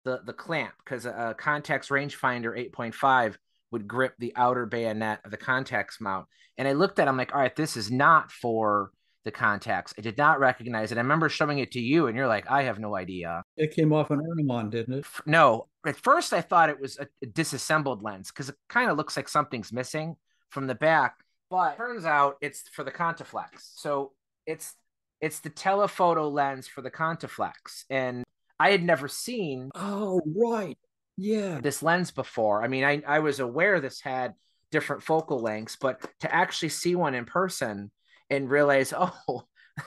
the clamp, because a Contax rangefinder 8.5 would grip the outer bayonet of the Contax mount. And I looked at it, I'm like, all right, this is not for the Contax. I did not recognize it. I remember showing it to you, and you're like, I have no idea. It came off an Ornemon, didn't it? No. At first, I thought it was a disassembled lens because it kind of looks like something's missing from the back. But it turns out it's for the Contaflex. So it's the telephoto lens for the Contaflex. And I had never seen right. Yeah. this lens before. I mean, I was aware this had different focal lengths, but to actually see one in person and realize, oh,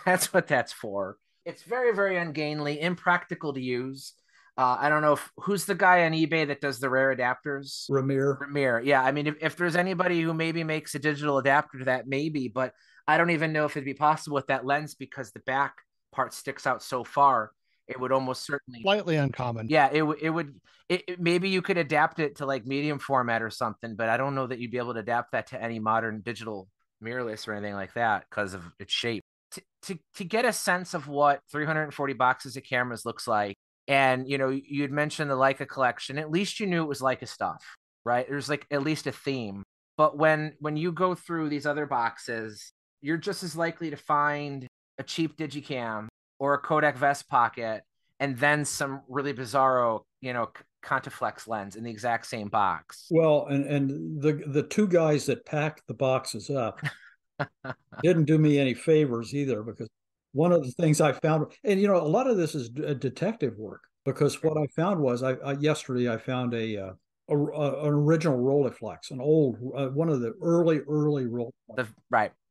that's what that's for. It's very, very ungainly, impractical to use. I don't know who's the guy on eBay that does the rare adapters? Ramir. Yeah. I mean, if there's anybody who maybe makes a digital adapter to that, maybe, but I don't even know if it'd be possible with that lens because the back part sticks out so far. It would almost certainly slightly uncommon. Yeah, it would maybe you could adapt it to like medium format or something, but I don't know that you'd be able to adapt that to any modern digital mirrorless or anything like that because of its shape. To get a sense of what 340 boxes of cameras looks like, and you'd mentioned the Leica collection, at least you knew it was Leica stuff, right? There's like at least a theme. But when you go through these other boxes, you're just as likely to find a cheap Digicam or a Kodak Vest Pocket, and then some really bizarro, Contaflex lens in the exact same box. Well, and the two guys that packed the boxes up didn't do me any favors either, because one of the things I found, and a lot of this is detective work, because what I found was yesterday I found an original Rolleiflex, an old one of the early Rolleiflex.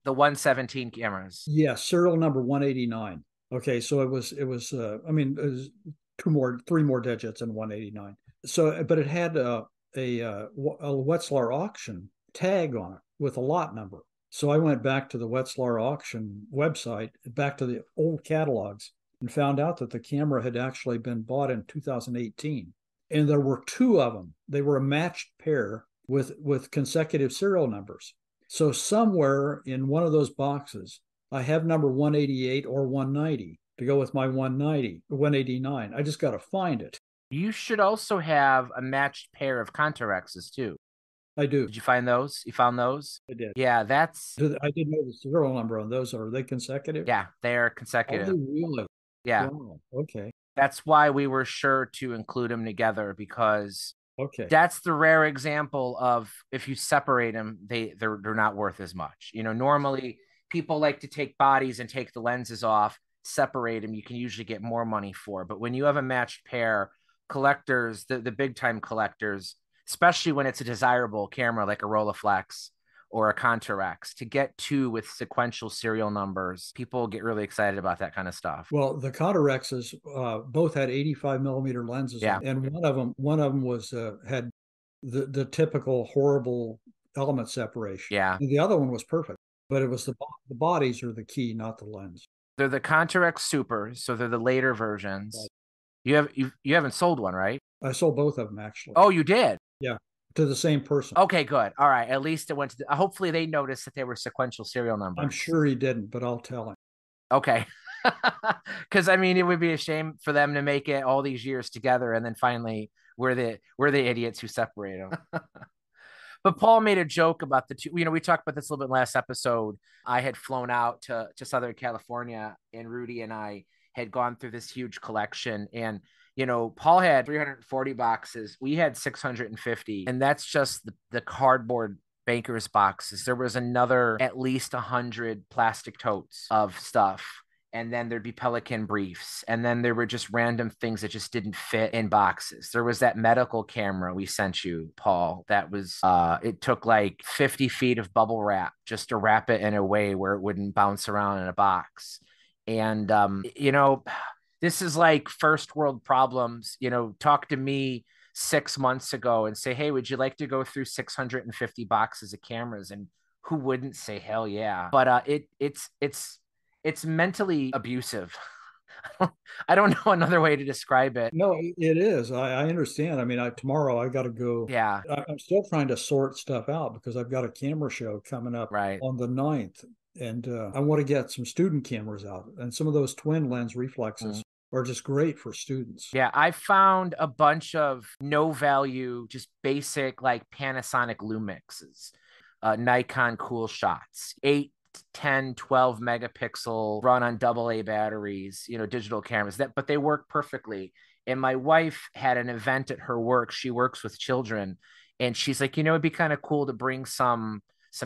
The 117 cameras. Yeah, serial number 189. Okay, so it was it was 3 more digits in 189. So, but it had a Wetzlar auction tag on it with a lot number. So I went back to the Wetzlar auction website, back to the old catalogs, and found out that the camera had actually been bought in 2018. And there were 2 of them. They were a matched pair with consecutive serial numbers. So somewhere in one of those boxes, I have number 188 or 190 to go with my 189. I just got to find it. You should also have a matched pair of Contarexes too. I do. Did you find those? You found those? I did. Yeah, I didn't know the serial number on those. Are they consecutive? Yeah, they are consecutive. Are they really? Yeah. Wow. Okay. That's why we were sure to include them together, because that's the rare example of if you separate them, they're not worth as much. Normally people like to take bodies and take the lenses off, separate them. You can usually get more money for. But when you have a matched pair, collectors, the big time collectors, especially when it's a desirable camera like a Rolleiflex or a Contarex, to get 2 with sequential serial numbers, people get really excited about that kind of stuff. Well, the Contarexes both had 85 millimeter lenses. Yeah. And one of them was had the typical horrible element separation. Yeah. And the other one was perfect. But it was the bodies are the key, not the lens. They're the Contarex Supers, so they're the later versions. Right. You haven't sold one, right? I sold both of them actually. Oh, you did? Yeah, to the same person. Okay, good. All right. At least it went to hopefully they noticed that they were sequential serial numbers. I'm sure he didn't, but I'll tell him. Okay. Because I mean, it would be a shame for them to make it all these years together, and then finally we're the idiots who separate them. But Paul made a joke about the two. You know, we talked about this a little bit last episode. I had flown out to Southern California, and Rudy and I had gone through this huge collection. And, you know, Paul had 340 boxes. We had 650. And that's just the cardboard banker's boxes. There was another at least 100 plastic totes of stuff. And then there'd be Pelican briefs. And then there were just random things that just didn't fit in boxes. There was that medical camera we sent you, Paul, that was, it took like 50 feet of bubble wrap just to wrap it in a way where it wouldn't bounce around in a box. And, you know, this is like first world problems. You know, talk to me 6 months ago and say, hey, would you like to go through 650 boxes of cameras? And who wouldn't say, hell yeah. But it's mentally abusive. I don't know another way to describe it. No, it is. I understand. I mean, tomorrow I got to go. Yeah. I'm still trying to sort stuff out because I've got a camera show coming up on the 9th. And I want to get some student cameras out. And some of those twin lens reflexes are just great for students. Yeah, I found a bunch of no value, just basic like Panasonic Lumixes, Nikon Cool Shots, 8, 10, 12 megapixel, run on AA batteries, you know, digital cameras, but they work perfectly. And my wife had an event at her work. She works with children, and she's like, you know, it'd be kind of cool to bring some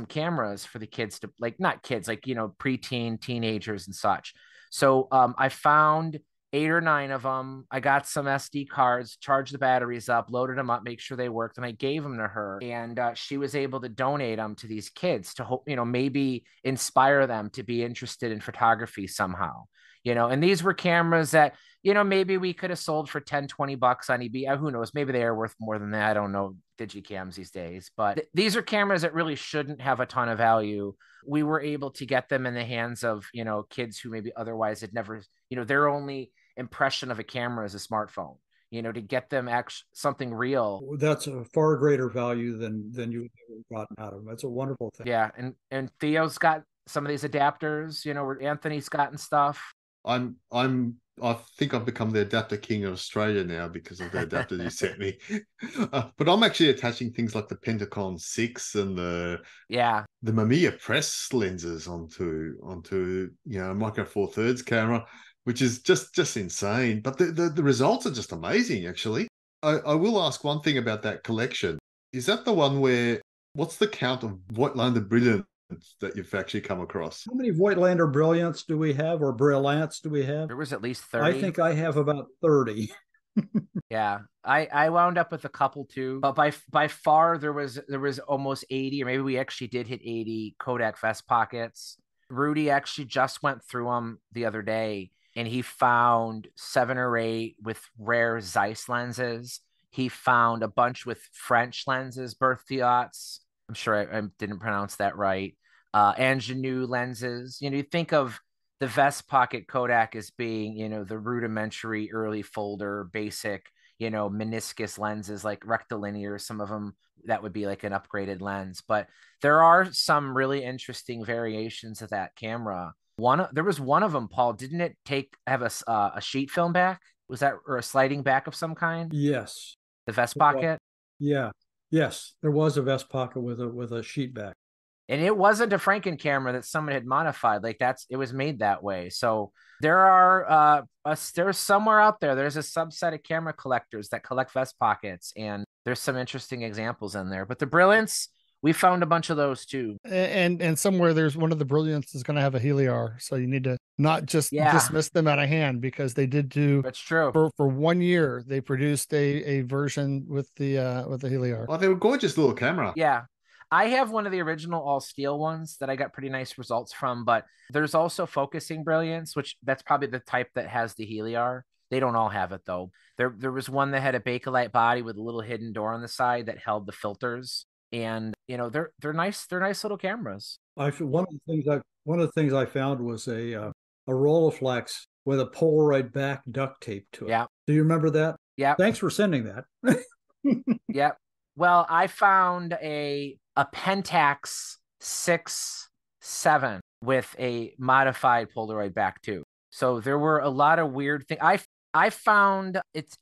cameras for the kids to, like, not kids, like, you know, preteen, teenagers and such. So I found 8 or 9 of them. I got some SD cards, charged the batteries up, loaded them up, make sure they worked, and I gave them to her. And she was able to donate them to these kids to hope, you know, maybe inspire them to be interested in photography somehow, you know. And these were cameras that, you know, maybe we could have sold for 10, 20 bucks on eBay. Who knows? Maybe they are worth more than that. I don't know digicams these days, but these are cameras that really shouldn't have a ton of value. We were able to get them in the hands of, you know, kids who maybe otherwise had never, you know, their only impression of a camera is a smartphone, you know, to get them actually something real. That's a far greater value than you've ever gotten out of them. That's a wonderful thing. Yeah. And Theo's got some of these adapters, you know, where Anthony's gotten stuff. I think I've become the adapter king of Australia now because of the adapters you sent me. But I'm actually attaching things like the Pentacon 6 and the Mamiya press lenses onto you know, a Micro Four Thirds camera, which is just insane. But the results are just amazing, actually. I will ask one thing about that collection. Is that the one where, what's the count of Voigtländer brilliance that you've actually come across? How many Voigtländer brilliants do we have, or brillants do we have? There was at least 30. I think I have about 30. Yeah, I wound up with a couple too, but by far there was almost 80, or maybe we actually did hit 80 Kodak vest pockets. Rudy actually just went through them the other day, and he found 7 or 8 with rare Zeiss lenses. He found a bunch with French lenses, Berthiauts. I'm sure I didn't pronounce that right. Ingenue lenses. You know, you think of the vest pocket Kodak as being, you know, the rudimentary early folder, basic, you know, meniscus lenses like rectilinear. Some of them that would be like an upgraded lens, but there are some really interesting variations of that camera. There was one of them, Paul. Didn't it have a sheet film back? Was that, or a sliding back of some kind? Yes. The vest pocket. Yeah. Yes, there was a vest pocket with a sheet back. And it wasn't a Franken camera that someone had modified. Like it was made that way. So there are there's somewhere out there, there's a subset of camera collectors that collect vest pockets, and there's some interesting examples in there. But the brilliants, we found a bunch of those too. And somewhere there's one of the brilliants is going to have a Heliar. So you need to not just dismiss them out of hand, because they did do. That's true. For 1 year, they produced a version with the Heliar. Oh, they were gorgeous little camera. Yeah. I have one of the original all steel ones that I got pretty nice results from, but there's also focusing brilliance, which that's probably the type that has the Heliar. They don't all have it though. There was one that had a Bakelite body with a little hidden door on the side that held the filters. And they're nice. They're nice little cameras. One of the things I found was a Rolleiflex with a Polaroid back duct tape to it. Yeah. Do you remember that? Yeah. Thanks for sending that. Yeah. Well, I found a Pentax 6-7 with a modified Polaroid back too. So there were a lot of weird things. I found it's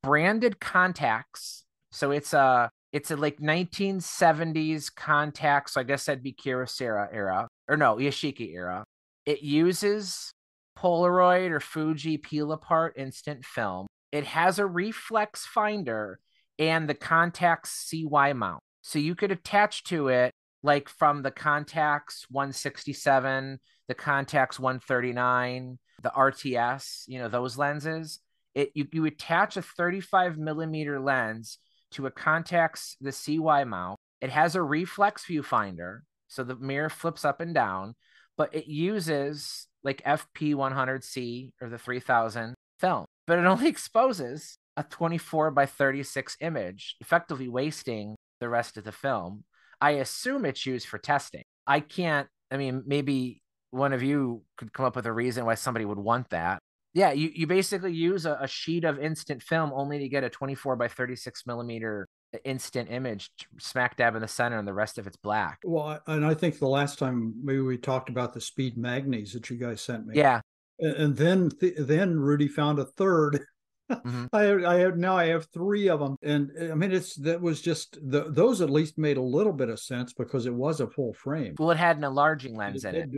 branded Contax. So it's a like 1970s Contax. So I guess that'd be Kurosawa era, or no, Yashiki era. It uses Polaroid or Fuji peel apart instant film. It has a reflex finder and the Contax CY mount. So you could attach to it like from the Contax 167, the Contax 139, the RTS, those lenses. You attach a 35 millimeter lens to a Contax, the CY mount. It has a reflex viewfinder, so the mirror flips up and down, but it uses like FP100C or the 3000 film, but it only exposes a 24 by 36 image, effectively wasting the rest of the film. I assume it's used for testing. Maybe one of you could come up with a reason why somebody would want that. Yeah, you basically use a sheet of instant film only to get a 24 by 36 millimeter instant image smack dab in the center, and the rest of it's black. Well, and I think the last time maybe we talked about the speed magnes that you guys sent me. Yeah. And then Rudy found a third. Mm-hmm. I have three of them, and I mean those at least made a little bit of sense because it was a full frame. Well, it had an enlarging lens in it.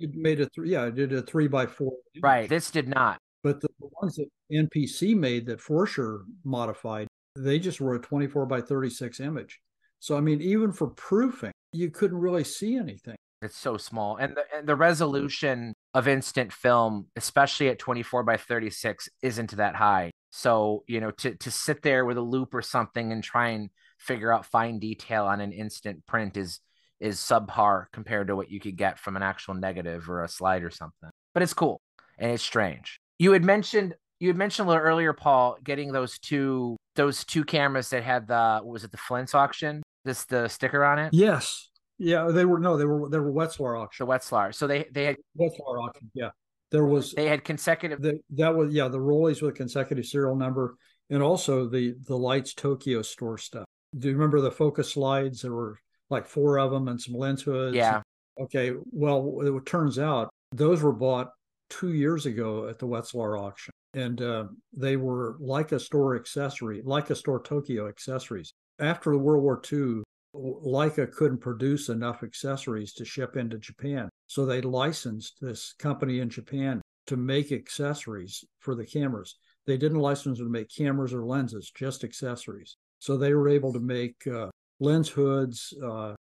It made it did a 3x4. Right. This did not. But the ones that NPC made that Forscher modified, they just were a 24 by 36 image. So I mean, even for proofing, you couldn't really see anything. It's so small, and the resolution of instant film, especially at 24 by 36, isn't that high. So to sit there with a loop or something and try and figure out fine detail on an instant print is subpar compared to what you could get from an actual negative or a slide or something. But it's cool and it's strange. You had mentioned a little earlier, Paul, getting those two cameras that had the Flint's auction, the sticker on it. Yes. Yeah, they were Wetzlar auction. The Wetzlar. So they had Wetzlar auction. Yeah, they had consecutive. The Rollies with a consecutive serial number, and also the Lights Tokyo store stuff. Do you remember the focus slides? There were like 4 of them and some lens hoods. Yeah. Okay. Well, it turns out those were bought 2 years ago at the Wetzlar auction, and they were Leicas store Tokyo accessories. After World War II, Leica couldn't produce enough accessories to ship into Japan. So they licensed this company in Japan to make accessories for the cameras. They didn't license them to make cameras or lenses, just accessories. So they were able to make lens hoods,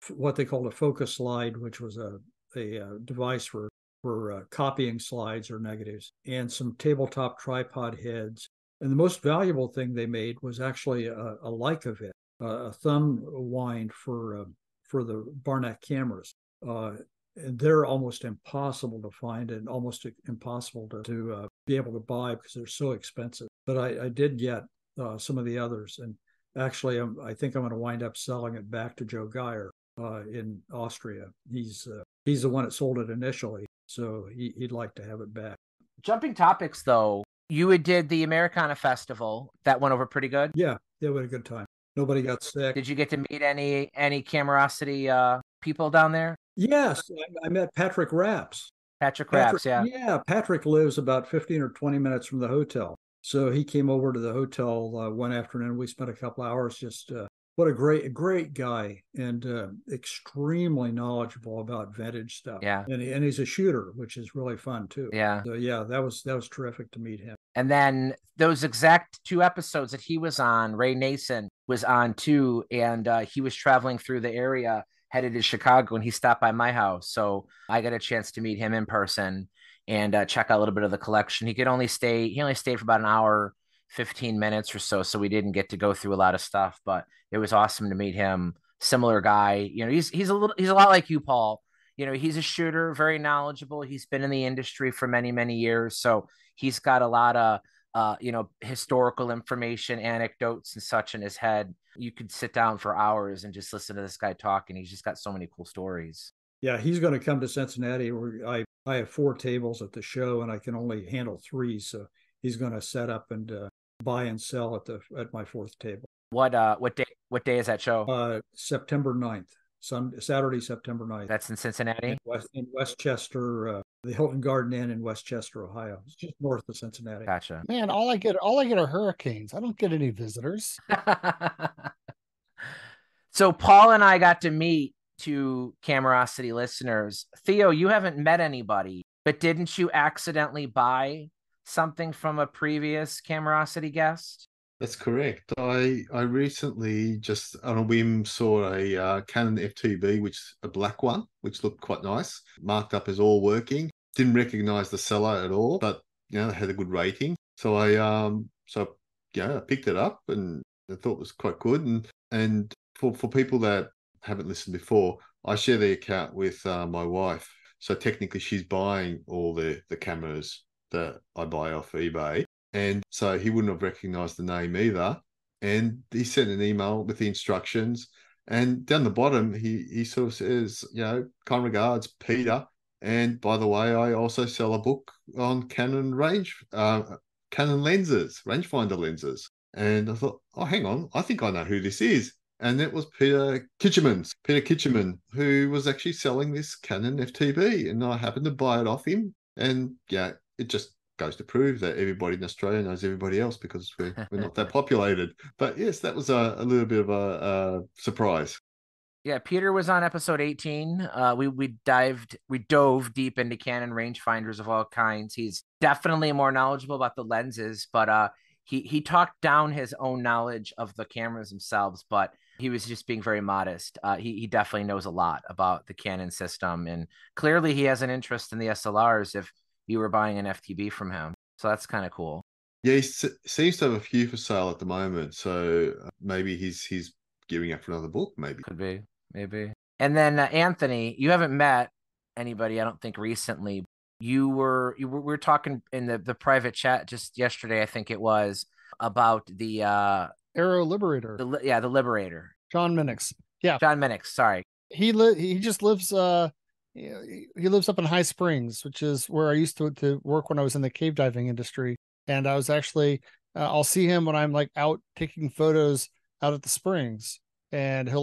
what they called a focus slide, which was a device for copying slides or negatives, and some tabletop tripod heads. And the most valuable thing they made was actually a Leica vid. A thumb wind for the Barnett cameras. And they're almost impossible to find and almost impossible to be able to buy because they're so expensive. But I did get some of the others, and actually I think I'm going to wind up selling it back to Joe Geyer in Austria. He's the one that sold it initially, so he'd like to have it back. Jumping topics though, you did the Americana Festival. That went over pretty good. Yeah, we had a good time. Nobody got sick. Did you get to meet any Camerosity people down there? Yes, I met Patrick Rapps. Patrick Rapps, yeah. Yeah, Patrick lives about 15 or 20 minutes from the hotel. So he came over to the hotel one afternoon. We spent a couple hours just, what a great guy, and extremely knowledgeable about vintage stuff. Yeah. And he's a shooter, which is really fun too. Yeah. So yeah, that was terrific to meet him. And then those exact 2 episodes that he was on, Ray Nason was on too, and he was traveling through the area headed to Chicago, and he stopped by my house. So I got a chance to meet him in person and check out a little bit of the collection. He only stayed for about an hour, 15 minutes or so. So we didn't get to go through a lot of stuff, but it was awesome to meet him. Similar guy, he's a lot like you, Paul. He's a shooter, very knowledgeable. He's been in the industry for many, many years. So he's got a lot of historical information, anecdotes and such in his head. You could sit down for hours and just listen to this guy talk, and he's just got so many cool stories. Yeah, he's going to come to Cincinnati. Where I have 4 tables at the show, and I can only handle 3. So he's going to set up and buy and sell at my 4th table. What day is that show? September 9th, Saturday, September 9th. That's in Cincinnati? In Westchester, the Hilton Garden Inn in Westchester, Ohio. It's just north of Cincinnati. Gotcha. Man, all I get are hurricanes. I don't get any visitors. So Paul and I got to meet, to Camerosity listeners. Theo, you haven't met anybody, but didn't you accidentally buy something from a previous Camerosity guest? That's correct. I recently just on a whim saw a Canon FTB, which a black one, which looked quite nice, marked up as all working. Didn't recognize the seller at all, but they had a good rating. So I picked it up and I thought it was quite good. And for people that haven't listened before, I share the account with my wife. So technically she's buying all the cameras that I buy off eBay. And so he wouldn't have recognized the name either. And he sent an email with the instructions. And down the bottom, he sort of says, kind regards, Peter. And by the way, I also sell a book on Canon Canon lenses, rangefinder lenses. And I thought, oh, hang on, I think I know who this is. And it was Peter Kitcherman, who was actually selling this Canon FTB. And I happened to buy it off him. And it just goes to prove that everybody in Australia knows everybody else, because we're not that populated. But yes, that was a little bit of a surprise. Yeah, Peter was on episode 18. We dove deep into Canon rangefinders of all kinds. He's definitely more knowledgeable about the lenses, but he talked down his own knowledge of the cameras themselves, but he was just being very modest. He definitely knows a lot about the Canon system, and clearly he has an interest in the SLRs if you were buying an FTB from him. So that's kind of cool. Yeah, he seems to have a few for sale at the moment. So maybe he's gearing up for another book, maybe. Could be, maybe. And then Anthony, you haven't met anybody, I don't think, recently. We were talking in the private chat just yesterday, I think it was, about the Aero Liberator. The Liberator. John Minix. Yeah. John Minix, sorry. He just lives he lives up in High Springs, which is where I used to work when I was in the cave diving industry. And I was actually, I'll see him when I'm like out taking photos out at the springs. And he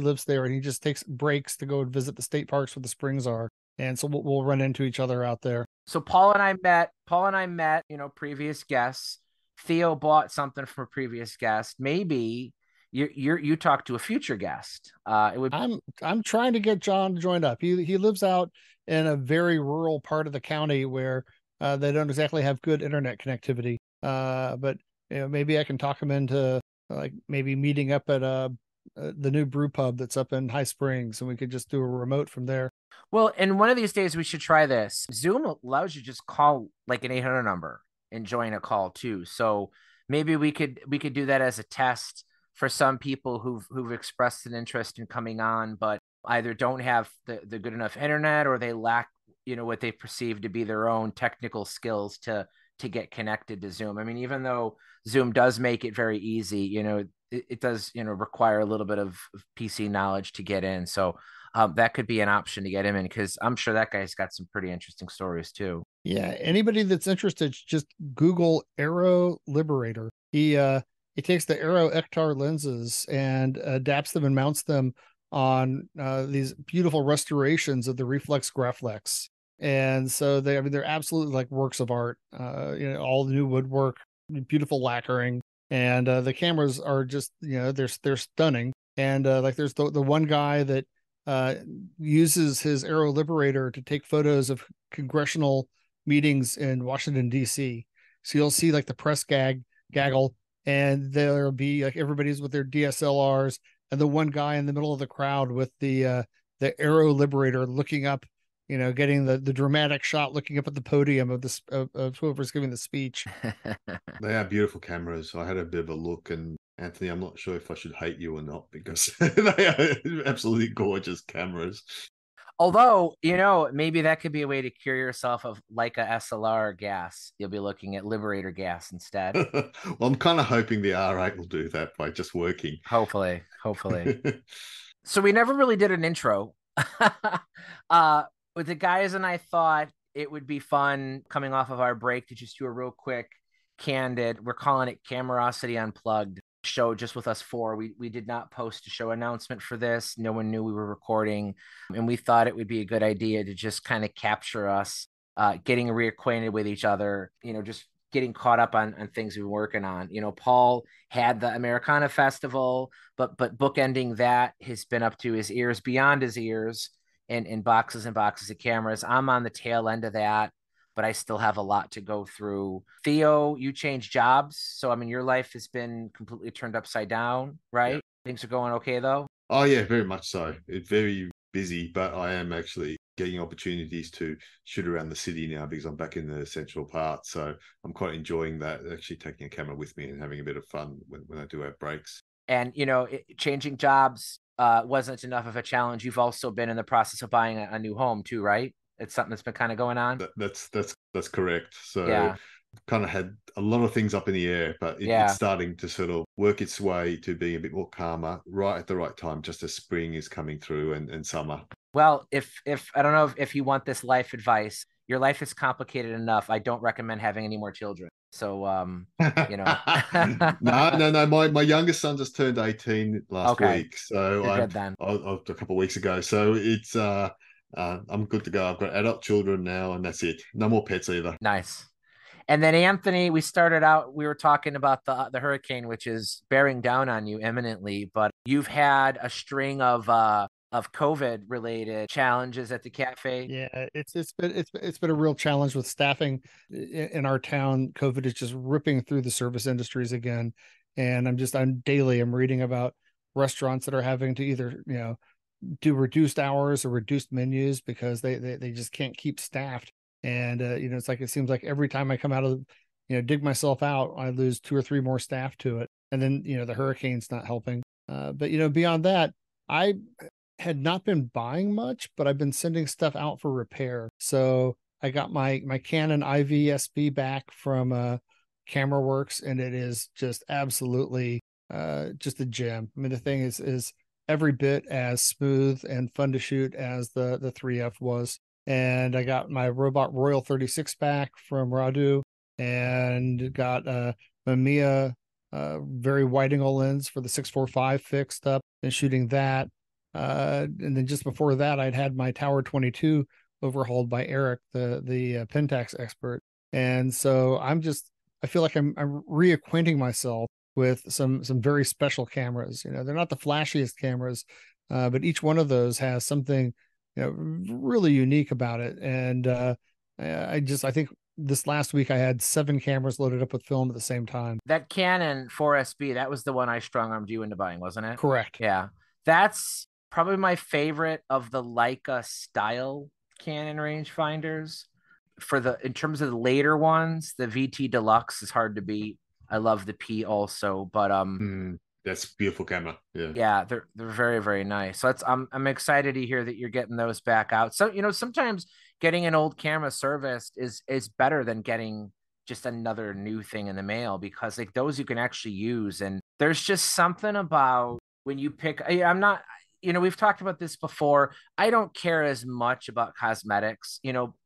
lives there, and he just takes breaks to go and visit the state parks where the springs are. And so we'll run into each other out there. So Paul and I met, previous guests. Theo bought something from a previous guest. Maybe you talked to a future guest. I'm trying to get John joined up. He lives out in a very rural part of the county where they don't exactly have good internet connectivity. But maybe I can talk him into like maybe meeting up at the new brew pub that's up in High Springs, and we could just do a remote from there. Well, and one of these days we should try this. Zoom allows you to just call like an 800 number and join a call too. So maybe we could do that as a test for some people who've expressed an interest in coming on, but either don't have the good enough internet, or they lack, what they perceive to be their own technical skills to get connected to Zoom. I mean, even though Zoom does make it very easy, it does, require a little bit of PC knowledge to get in. So that could be an option to get him in, because I'm sure that guy's got some pretty interesting stories too. Yeah. Anybody that's interested, just Google Aero Liberator. He takes the Aero Ektar lenses and adapts them and mounts them on these beautiful restorations of the Reflex Graflex. And so they're absolutely like works of art. All the new woodwork, beautiful lacquering, and the cameras are just, they're stunning. And like there's the one guy that uses his Aero Liberator to take photos of congressional meetings in Washington, D.C. So you'll see like the press gaggle, and there'll be like everybody's with their DSLRs, and the one guy in the middle of the crowd with the Aero Liberator looking up, getting the dramatic shot, looking up at the podium of whoever's giving the speech. They are beautiful cameras. I had a bit of a look, and Anthony, I'm not sure if I should hate you or not, because they are absolutely gorgeous cameras. Although, maybe that could be a way to cure yourself of Leica SLR gas. You'll be looking at Liberator gas instead. Well, I'm kind of hoping the R8 will do that by just working. Hopefully. So we never really did an intro. With the guys and I thought it would be fun coming off of our break to just do a real quick candid. We're calling it Camerosity Unplugged show just with us four. We did not post a show announcement for this. No one knew we were recording, and we thought it would be a good idea to just kind of capture us getting reacquainted with each other, just getting caught up on things we've been working on. Paul had the Americana Festival, but bookending that has been up to his ears, beyond his ears, in boxes and boxes of cameras. I'm on the tail end of that, but I still have a lot to go through. Theo, you changed jobs. So, I mean, your life has been completely turned upside down, right? Yeah. Things are going okay, though? Oh, yeah, very much so. It's very busy, but I am actually getting opportunities to shoot around the city now because I'm back in the central part. So I'm quite enjoying that, actually taking a camera with me and having a bit of fun when I do have breaks. And, changing jobs wasn't enough of a challenge. You've also been in the process of buying a new home too, right? It's something that's been kind of going on. That's correct. So yeah. Kind of had a lot of things up in the air, but it's starting to sort of work its way to being a bit more calmer right at the right time, just as spring is coming through and summer. Well, if I don't know if you want this life advice, your life is complicated enough. I don't recommend having any more children. So, No. My youngest son just turned 18 last week. So a couple of weeks ago. So it's, I'm good to go. I've got adult children now and that's it. No more pets either. Nice. And then Anthony, we were talking about the hurricane, which is bearing down on you imminently, but you've had a string of COVID related challenges at the cafe. Yeah, it's been a real challenge with staffing in our town. COVID is just ripping through the service industries again. And I'm reading about restaurants that are having to either, do reduced hours or reduced menus because they just can't keep staffed. And it seems like every time I come out of dig myself out, I lose 2 or 3 more staff to it. And then the hurricane's not helping. But beyond that, I had not been buying much, but I've been sending stuff out for repair. So I got my Canon IVSB back from CameraWorks, and it is just absolutely just a gem. I mean, the thing is every bit as smooth and fun to shoot as the 3F was. And I got my Robot Royal 36 back from Radu, and got a Mamiya very wide angle lens for the 645 fixed up and shooting that. And then just before that, I'd had my Tower 22 overhauled by Eric, the Pentax expert. And so I feel like I'm reacquainting myself with some very special cameras. They're not the flashiest cameras, but each one of those has something really unique about it. And I think this last week I had 7 cameras loaded up with film at the same time. That Canon 4SB, that was the one I strong-armed you into buying, wasn't it? Correct. Yeah. That's probably my favorite of the Leica style Canon rangefinders. In terms of the later ones, the VT Deluxe is hard to beat. I love the P also, but that's a beautiful camera. Yeah, they're very, very nice. So I'm excited to hear that you're getting those back out. So sometimes getting an old camera serviced is better than getting just another new thing in the mail, because like those you can actually use. And there's just something about when you pick. I'm not. We've talked about this before. I don't care as much about cosmetics.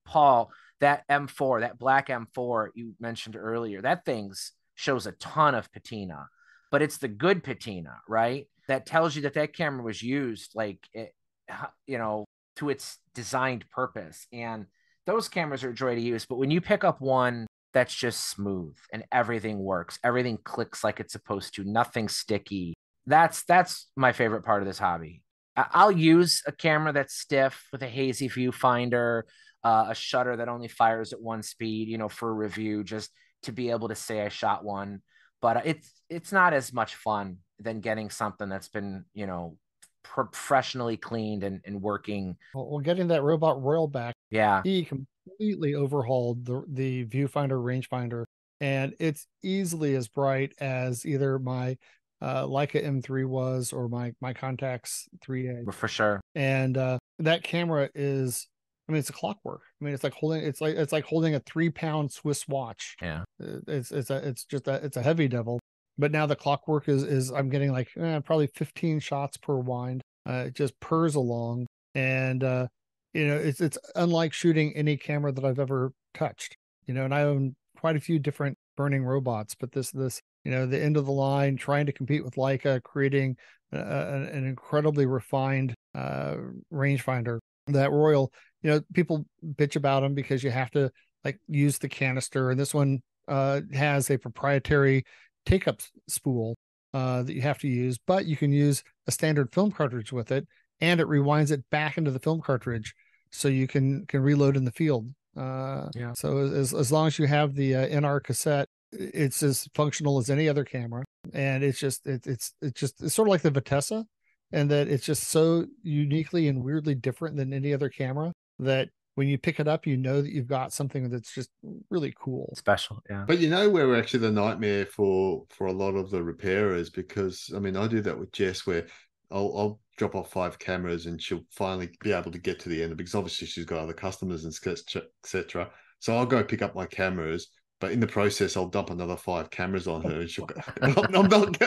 Paul, that M4, that black M4 you mentioned earlier, that thing's shows a ton of patina, but it's the good patina, right? That tells you that camera was used to its designed purpose. And those cameras are a joy to use. But when you pick up one that's just smooth and everything works, everything clicks like it's supposed to, nothing sticky, that's my favorite part of this hobby. I'll use a camera that's stiff with a hazy viewfinder, a shutter that only fires at one speed, for a review, just to be able to say I shot one. But it's not as much fun than getting something that's been, professionally cleaned and working. Well, getting that Robot Royal back, yeah, he completely overhauled the viewfinder rangefinder, and it's easily as bright as either my Leica M3 was, or my Contax 3A. For sure. And that camera is, I mean, it's a clockwork. I mean, it's like holding a 3-pound Swiss watch. Yeah. It's a heavy devil. But now the clockwork is I'm getting like probably 15 shots per wind. It just purrs along, and it's unlike shooting any camera that I've ever touched. And I own quite a few different burning robots, but this the end of the line, trying to compete with Leica, creating an incredibly refined rangefinder. That Royal, people bitch about them because you have to like use the canister, and this one has a proprietary take-up spool that you have to use, but you can use a standard film cartridge with it, and it rewinds it back into the film cartridge, so you can reload in the field. So as long as you have the NR cassette, it's as functional as any other camera, and it's sort of like the Vitessa, and that it's just so uniquely and weirdly different than any other camera that when you pick it up, that you've got something that's just really cool, special. Yeah. But we're actually the nightmare for a lot of the repairers, because I mean, I do that with Jess, where I'll drop off 5 cameras and she'll finally be able to get to the end, because obviously she's got other customers and etc. So I'll go pick up my cameras, but in the process, I'll dump another 5 cameras on her, and she'll go, I'm not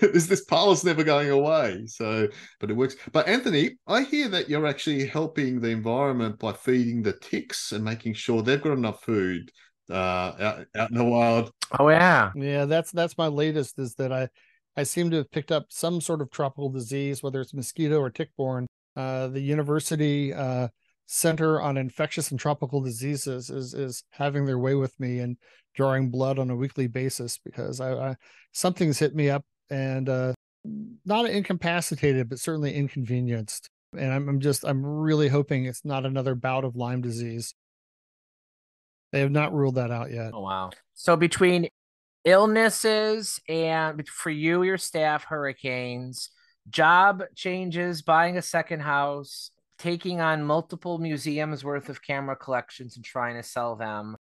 this pile is never going away. So, but it works. But Anthony, I hear that you're actually helping the environment by feeding the ticks and making sure they've got enough food out in the wild. Oh yeah. Yeah, that's my latest, is that I seem to have picked up some sort of tropical disease, whether it's mosquito or tick-borne. The university Center on Infectious and Tropical Diseases is having their way with me and drawing blood on a weekly basis, because I something's hit me up, and not incapacitated, but certainly inconvenienced. And I'm really hoping it's not another bout of Lyme disease. They have not ruled that out yet. Oh wow. So between illnesses and for you, your staff, hurricanes, job changes, buying a second house, taking on multiple museums worth of camera collections and trying to sell them,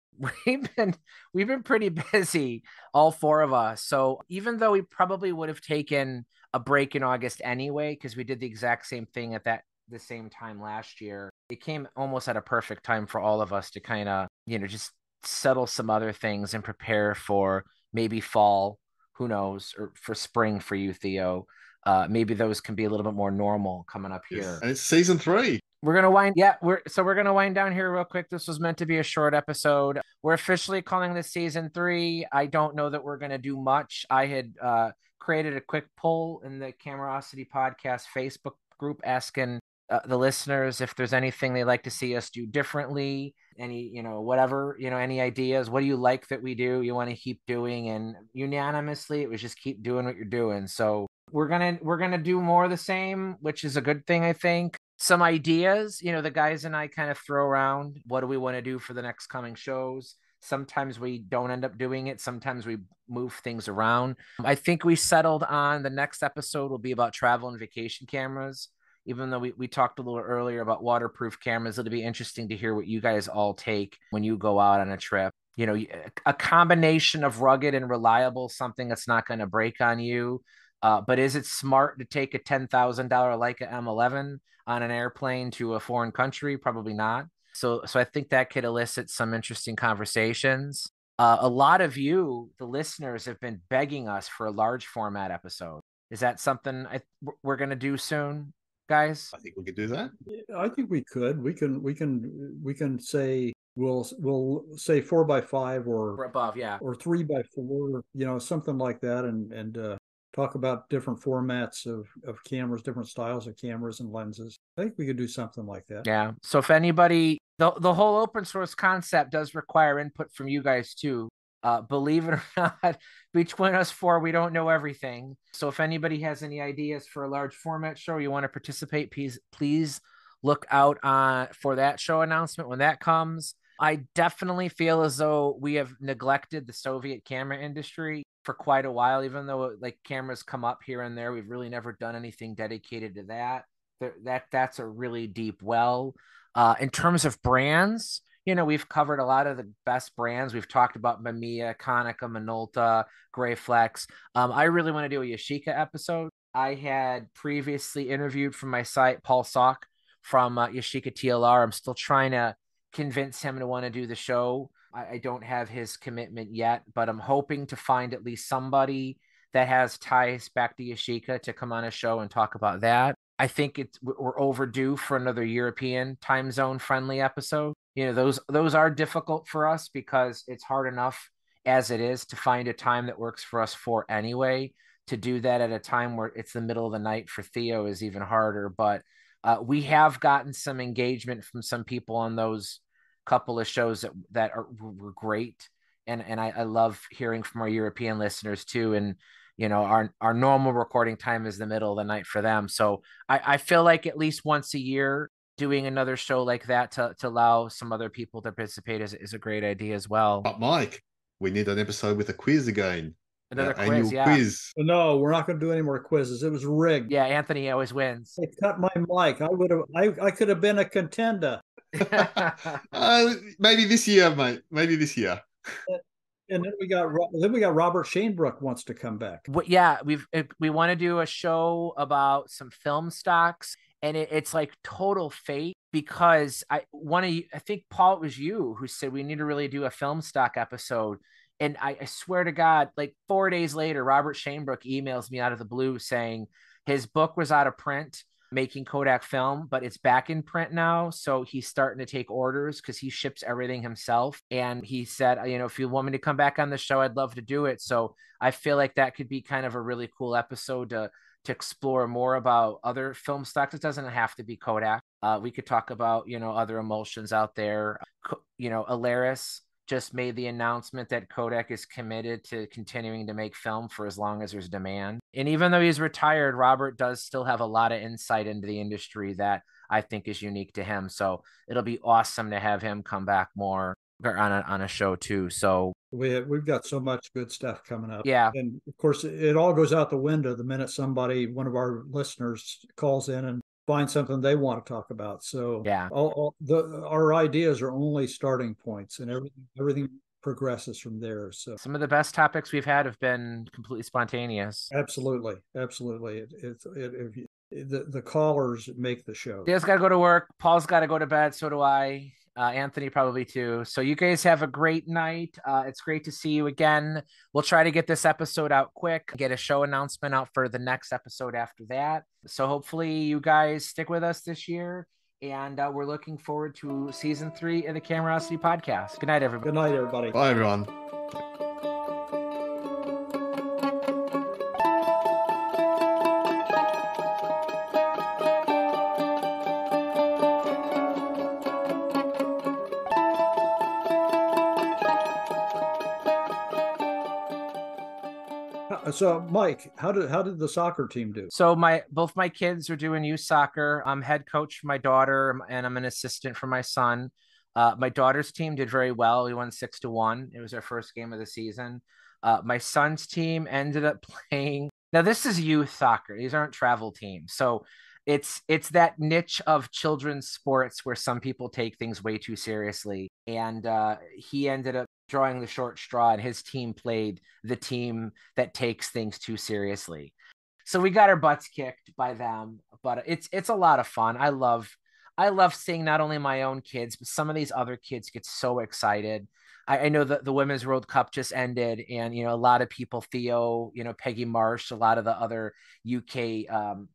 we've been pretty busy, all 4 of us. So even though we probably would have taken a break in August anyway, because we did the exact same thing at the same time last year, it came almost at a perfect time for all of us to kind of just settle some other things and prepare for maybe fall, who knows, or for spring for you, Theo. Maybe those can be a little bit more normal coming up here. And it's season 3. We're gonna wind down here real quick. This was meant to be a short episode. We're officially calling this season 3. I don't know that we're gonna do much. I had created a quick poll in the Camerosity Podcast Facebook group asking the listeners if there's anything they'd like to see us do differently, any whatever, any ideas. What do you like that we do, you want to keep doing? And unanimously it was just keep doing what you're doing. So we're gonna do more of the same, which is a good thing. I think some ideas, the guys and I kind of throw around, what do we want to do for the next coming shows? Sometimes we don't end up doing it. Sometimes we move things around. I think we settled on the next episode will be about travel and vacation cameras. Even though we talked a little earlier about waterproof cameras, it'll be interesting to hear what you guys all take when you go out on a trip. A combination of rugged and reliable, something that's not going to break on you. But is it smart to take a $10,000 Leica M11 on an airplane to a foreign country? Probably not. So I think that could elicit some interesting conversations. A lot of you, the listeners, have been begging us for a large format episode. Is that something we're going to do soon, guys? I think we could do that. I think we could. We can say we'll say 4x5 or above, yeah, or 3x4, something like that, and talk about different formats of cameras, different styles of cameras and lenses. I think we could do something like that. Yeah. So if anybody, the whole open source concept does require input from you guys too. Believe it or not, between us 4, we don't know everything. So if anybody has any ideas for a large format show, you want to participate, please look out for that show announcement when that comes. I definitely feel as though we have neglected the Soviet camera industry for quite a while, even though like cameras come up here and there. We've really never done anything dedicated to that. That's a really deep well. In terms of brands, we've covered a lot of the best brands. We've talked about Mamiya, Konica, Minolta, Gray Flex. I really want to do a Yashica episode. I had previously interviewed from my site Paul Salk from Yashica TLR. I'm still trying to convince him to want to do the show. I don't have his commitment yet, but I'm hoping to find at least somebody that has ties back to Yashica to come on a show and talk about that. I think we're overdue for another European time zone friendly episode. Those are difficult for us because it's hard enough as it is to find a time that works for us for anyway. To do that at a time where it's the middle of the night for Theo is even harder. But we have gotten some engagement from some people on those couple of shows that were great. And I love hearing from our European listeners too. And, our normal recording time is the middle of the night for them. So I feel like at least once a year doing another show like that to allow some other people to participate is a great idea as well. But Mike, we need an episode with a quiz again. Another quiz, annual yeah. quiz. No, we're not going to do any more quizzes. It was rigged. Yeah, Anthony always wins. They cut my mic. I could have been a contender. Maybe this year, mate. Maybe this year. And then we got Robert Shainbrook wants to come back. Yeah, we want to do a show about some film stocks, and it's like total fate because I think Paul, it was you who said we need to really do a film stock episode. And I swear to God, like 4 days later, Robert Shainbrook emails me out of the blue saying his book was out of print, making Kodak film, but it's back in print now. So he's starting to take orders because he ships everything himself. And he said, if you want me to come back on the show, I'd love to do it. So I feel like that could be kind of a really cool episode to explore more about other film stocks. It doesn't have to be Kodak. We could talk about, other emulsions out there. Alaris just made the announcement that Kodak is committed to continuing to make film for as long as there's demand. And even though he's retired, Robert does still have a lot of insight into the industry that I think is unique to him. So it'll be awesome to have him come back more on a show too. So we've got so much good stuff coming up. Yeah. And of course, it all goes out the window the minute one of our listeners calls in and find something they want to talk about. So yeah, our ideas are only starting points, and everything progresses from there. So some of the best topics we've had have been completely spontaneous. Absolutely. The callers make the show. Theo's got to go to work. Paul's got to go to bed. So do I. Anthony probably too. So you guys have a great night. It's great to see you again. We'll try to get this episode out quick, get a show announcement out for the next episode after that. So hopefully you guys stick with us this year. And we're looking forward to season 3 of the Camerosity podcast. Good night, everybody. Good night, everybody. Bye, everyone. So, Mike, how did the soccer team do? So both my kids are doing youth soccer. I'm head coach for my daughter, and I'm an assistant for my son. My daughter's team did very well. We won 6-1. It was our first game of the season. My son's team ended up playing. Now, this is youth soccer. These aren't travel teams. So it's that niche of children's sports where some people take things way too seriously. And he ended up drawing the short straw, and his team played the team that takes things too seriously. So we got our butts kicked by them, but it's a lot of fun. I love seeing not only my own kids, but some of these other kids get so excited. I know that the Women's World Cup just ended, and a lot of people, Theo, Peggy Marsh, a lot of the other UK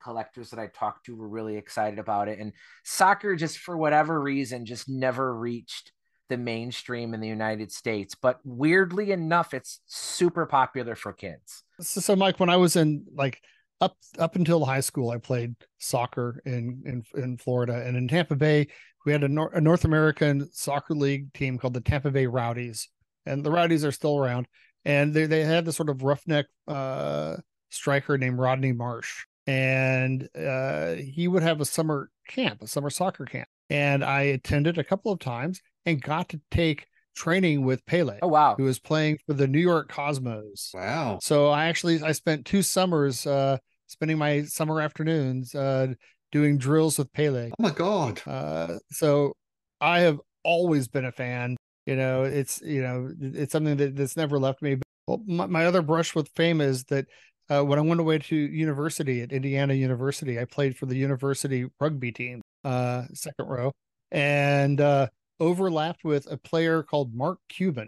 collectors that I talked to were really excited about it. And soccer, just for whatever reason, just never reached the mainstream in the United States, but weirdly enough, it's super popular for kids. So Mike, when I was in up until high school, I played soccer in Florida, and in Tampa Bay, we had a North American soccer league team called the Tampa Bay Rowdies, and the Rowdies are still around. And they had this sort of roughneck striker named Rodney Marsh, and he would have a summer soccer camp, and I attended a couple of times and got to take training with Pele. Oh, wow. Who was playing for the New York Cosmos. Wow. So I spent 2 summers spending my summer afternoons doing drills with Pele. Oh my God. So I have always been a fan. It's something that's never left me. Well, my other brush with fame is that when I went away to university at Indiana University, I played for the university rugby team, second row, and overlapped with a player called Mark Cuban.